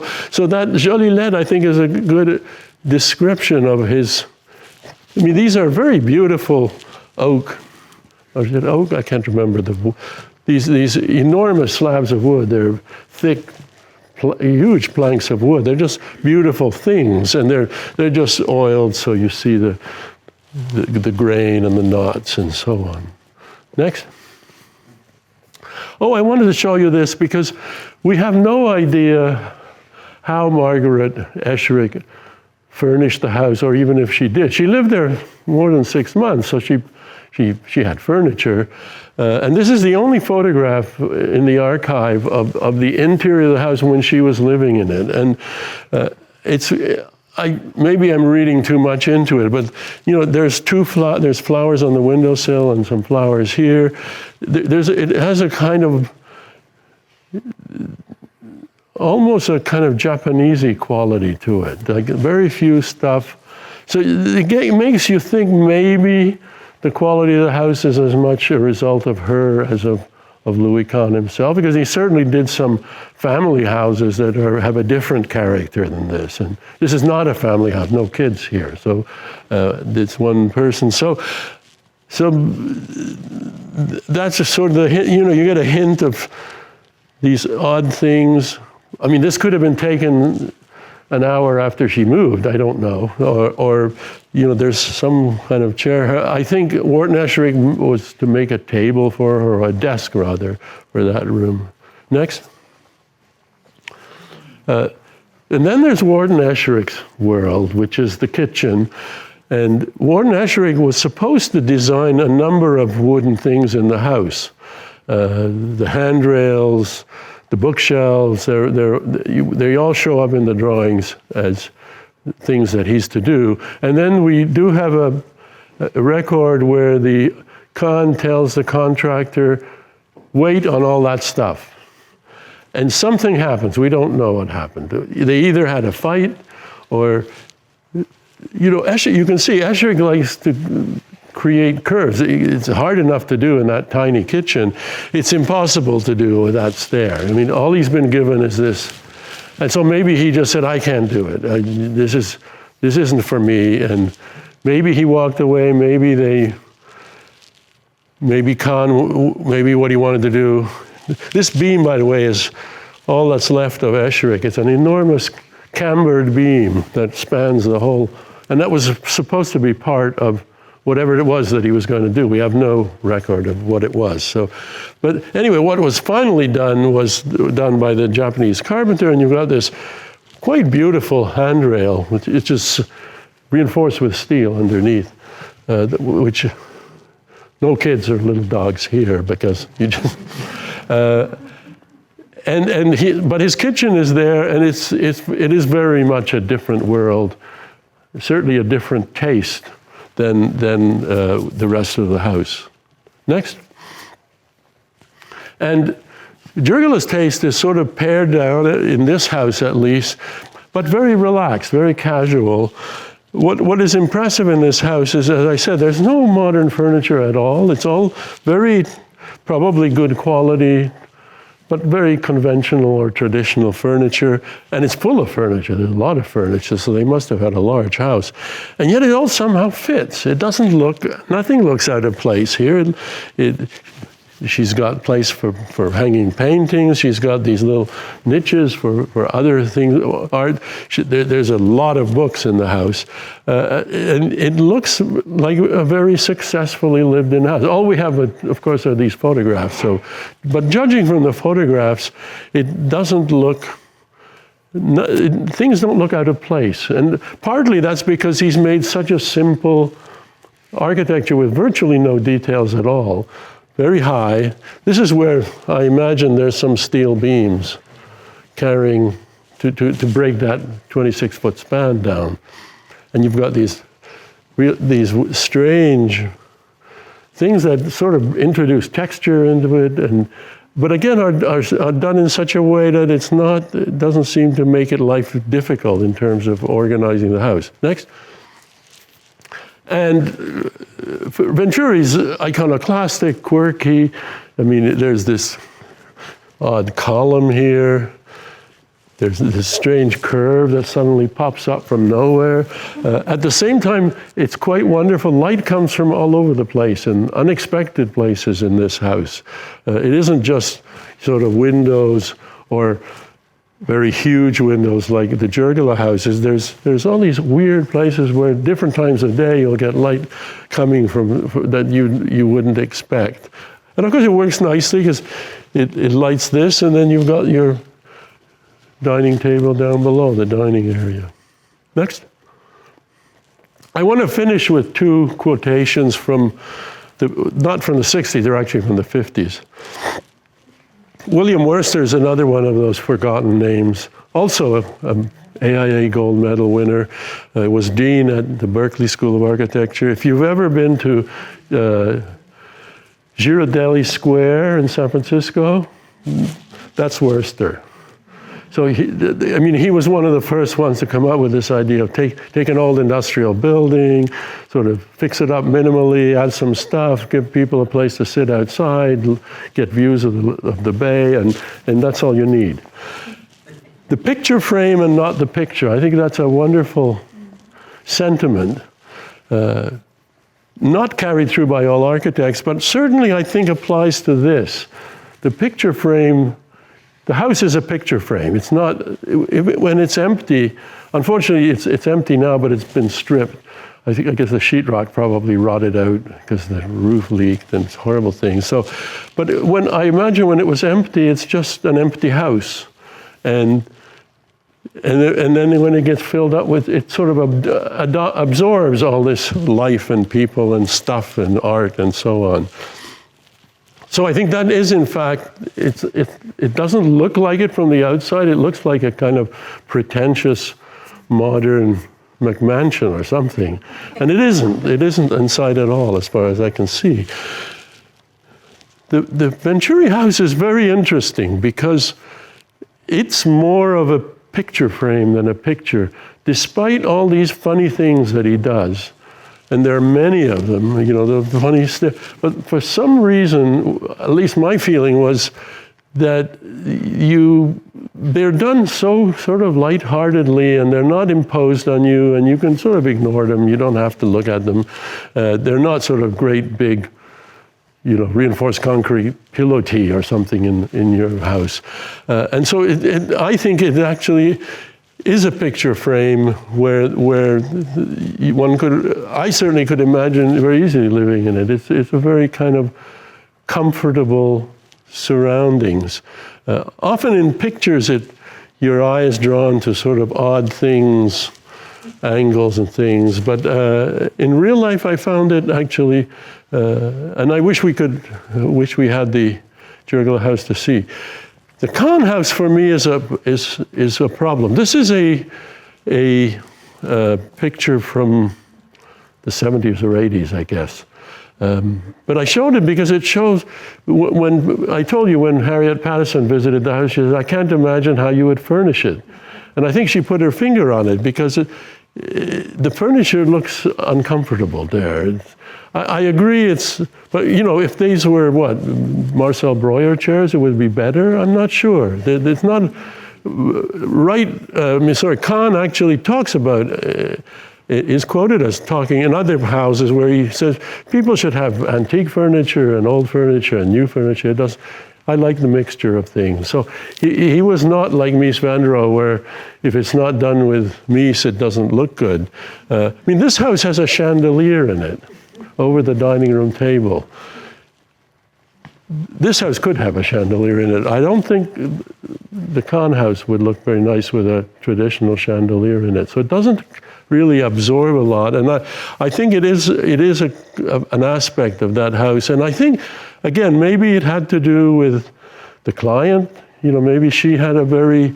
that jolie laide, I think, is a good description of his. I mean, these are very beautiful oak. Or is it oak? I can't remember these enormous slabs of wood. They're thick, huge planks of wood. They're just beautiful things, and they're just oiled, so you see the grain and the knots and so on. Next. Oh, I wanted to show you this because we have no idea how Margaret Esherick furnished the house, or even if she did. She lived there more than 6 months, so she had furniture. And this is the only photograph in the archive of the interior of the house when she was living in it. And maybe I'm reading too much into it, but there's there's flowers on the windowsill and some flowers here. It has a kind of almost a kind of Japanesey quality to it, like very few stuff. So it makes you think maybe the quality of the house is as much a result of her as of Louis Kahn himself, because he certainly did some family houses that have a different character than this. And this is not a family house, no kids here. So it's one person. So that's a sort of the hint, you get a hint of these odd things. I mean, this could have been taken an hour after she moved, I don't know. Or there's some kind of chair. I think Wharton Esherick was to make a table for her, or a desk rather, for that room. Next. And then there's Wharton Esherick's world, which is the kitchen. And Wharton Esherick was supposed to design a number of wooden things in the house. The handrails, the bookshelves, they all show up in the drawings as things that he's to do. And then we do have a record where the Kahn tells the contractor, wait on all that stuff. And something happens. We don't know what happened. They either had a fight or, you can see Esherick likes to create curves. It's hard enough to do in that tiny kitchen. It's impossible to do with that stair. I mean, all he's been given is this. And so maybe he just said, I can't do it. This isn't for me. And maybe he walked away. Maybe what he wanted to do. This beam, by the way, is all that's left of Esherick. It's an enormous cambered beam that spans the whole, and that was supposed to be part of whatever it was that he was going to do. We have no record of what it was. But anyway, what was finally done was done by the Japanese carpenter, and you've got this quite beautiful handrail, which is just reinforced with steel underneath, which no kids or little dogs here, because you just. But his kitchen is there, and it is very much a different world, certainly a different taste than the rest of the house. Next. And Jurgala's taste is sort of pared down, in this house at least, but very relaxed, very casual. What is impressive in this house is, as I said, there's no modern furniture at all. It's all very probably good quality, but very conventional or traditional furniture, and it's full of furniture. There's a lot of furniture, so they must have had a large house. And yet it all somehow fits. It doesn't nothing looks out of place here. She's got place for hanging paintings. She's got these little niches for other things, art. There's a lot of books in the house. And it looks like a very successfully lived in house. All we have, of course, are these photographs. But judging from the photographs, it doesn't look, things don't look out of place. And partly that's because he's made such a simple architecture with virtually no details at all. Very high. This is where I imagine there's some steel beams carrying to break that 26-foot span down. And you've got these strange things that sort of introduce texture into it, but again are done in such a way that it doesn't seem to make it life difficult in terms of organizing the house. Next. And Venturi's iconoclastic, quirky. I mean, there's this odd column here. There's this strange curve that suddenly pops up from nowhere. At the same time, it's quite wonderful. Light comes from all over the place and unexpected places in this house. It isn't just sort of windows or very huge windows like the Jurgala houses. There's all these weird places where different times of day you'll get light coming from that you wouldn't expect. And of course it works nicely because it lights this, and then you've got your dining table down below, the dining area. Next. I want to finish with two quotations not from the 60s, they're actually from the 50s. William Worcester is another one of those forgotten names, also a AIA gold medal winner, was dean at the Berkeley School of Architecture. If you've ever been to Girardelli Square in San Francisco, that's Worcester. So he was one of the first ones to come up with this idea of take an old industrial building, sort of fix it up minimally, add some stuff, give people a place to sit outside, get views of the bay, and that's all you need. The picture frame and not the picture, I think that's a wonderful sentiment, not carried through by all architects, but certainly I think applies to this. The picture frame, the house is a picture frame. It's not, when it's empty, unfortunately it's empty now, but it's been stripped. I guess the sheetrock probably rotted out because the roof leaked and it's horrible things. So, but I imagine when it was empty, it's just an empty house. And then when it gets filled up with, it sort of absorbs all this life and people and stuff and art and so on. So I think that is, in fact, it doesn't look like it from the outside. It looks like a kind of pretentious, modern McMansion or something. And it isn't. It isn't inside at all, as far as I can see. The Venturi House is very interesting because it's more of a picture frame than a picture, despite all these funny things that he does. And there are many of them, the funny stuff. But for some reason, at least my feeling was that they're done so sort of lightheartedly, and they're not imposed on you, and you can sort of ignore them. You don't have to look at them. They're not sort of great big, reinforced concrete pilotis or something in your house. And so I think it actually is a picture frame where I certainly could imagine very easily living in it. It's a very kind of comfortable surroundings. Often in pictures, your eye is drawn to sort of odd things, angles and things. But in real life, I found it actually, and I wish we had the Jurgala House to see. The Kahn House for me is a problem. This is a picture from the 70s or 80s, I guess. But I showed it because it shows, when I told you when Harriet Pattison visited the house, she said, I can't imagine how you would furnish it. And I think she put her finger on it because the furniture looks uncomfortable there. I agree but if these were Marcel Breuer chairs, it would be better? I'm not sure. It's not right. Kahn actually talks about, is quoted as talking in other houses where he says people should have antique furniture and old furniture and new furniture. I like the mixture of things. So he was not like Mies van der Rohe, where if it's not done with Mies, it doesn't look good. This house has a chandelier in it over the dining room table. This house could have a chandelier in it. I don't think the Kahn House would look very nice with a traditional chandelier in it. So it doesn't really absorb a lot. And I think it is an aspect of that house. And I think, again, maybe it had to do with the client. Maybe she had a very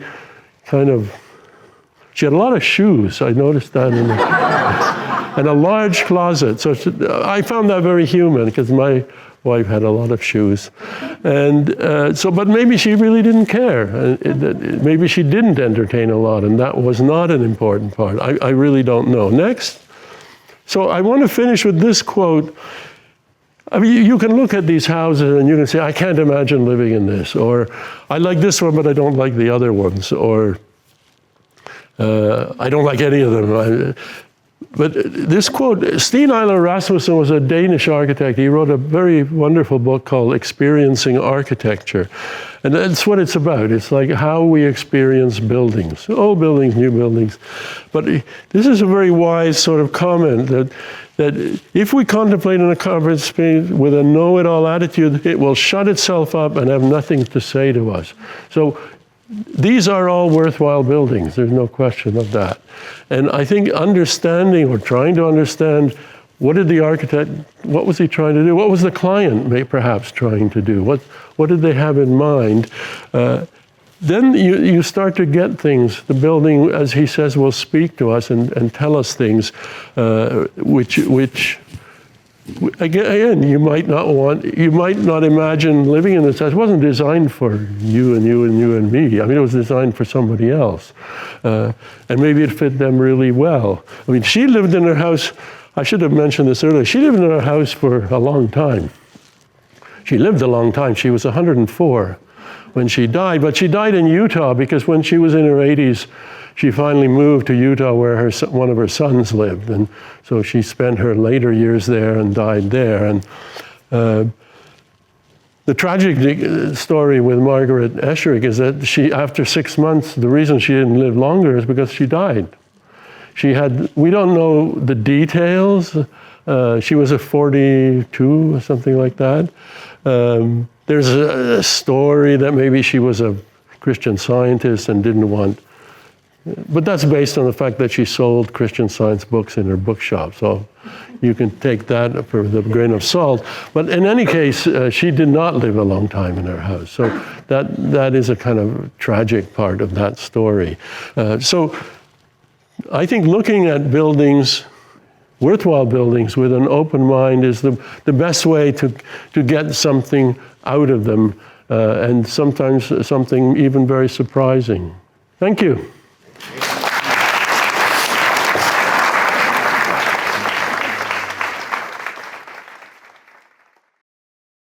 she had a lot of shoes. I noticed that and a large closet. So I found that very human because my wife had a lot of shoes. And but maybe she really didn't care. Maybe she didn't entertain a lot, and that was not an important part. I really don't know. Next. So I want to finish with this quote. You can look at these houses and you can say, I can't imagine living in this, or I like this one, but I don't like the other ones, or I don't like any of them. But this quote, Steen Eiler Rasmussen was a Danish architect. He wrote a very wonderful book called Experiencing Architecture. And that's what it's about. It's like how we experience buildings, old buildings, new buildings. But this is a very wise sort of comment that if we contemplate in a conference space with a know-it-all attitude, it will shut itself up and have nothing to say to us. So these are all worthwhile buildings. There's no question of that. And I think understanding or trying to understand what did the architect, what was he trying to do? What was the client perhaps trying to do? What did they have in mind? then you start to get things. The building, as he says, will speak to us and tell us things, which again, you might not imagine living in this house. It wasn't designed for you and you and you and me. I mean, it was designed for somebody else. And maybe it fit them really well. I mean, she lived in her house, I should have mentioned this earlier, she lived in her house for a long time. She lived a long time. She was 104 when she died, but she died in Utah because when she was in her 80s, she finally moved to Utah where one of her sons lived. And so she spent her later years there and died there. And the tragic story with Margaret Esherick is that after 6 months, the reason she didn't live longer is because she died. We don't know the details. She was a 42 or something like that. There's a story that maybe she was a Christian Scientist and didn't want, but that's based on the fact that she sold Christian Science books in her bookshop. So you can take that for the grain of salt. But in any case, she did not live a long time in her house. So that is a kind of tragic part of that story. So I think looking at buildings, worthwhile buildings, with an open mind is the best way to get something out of them, and sometimes something even very surprising. Thank you.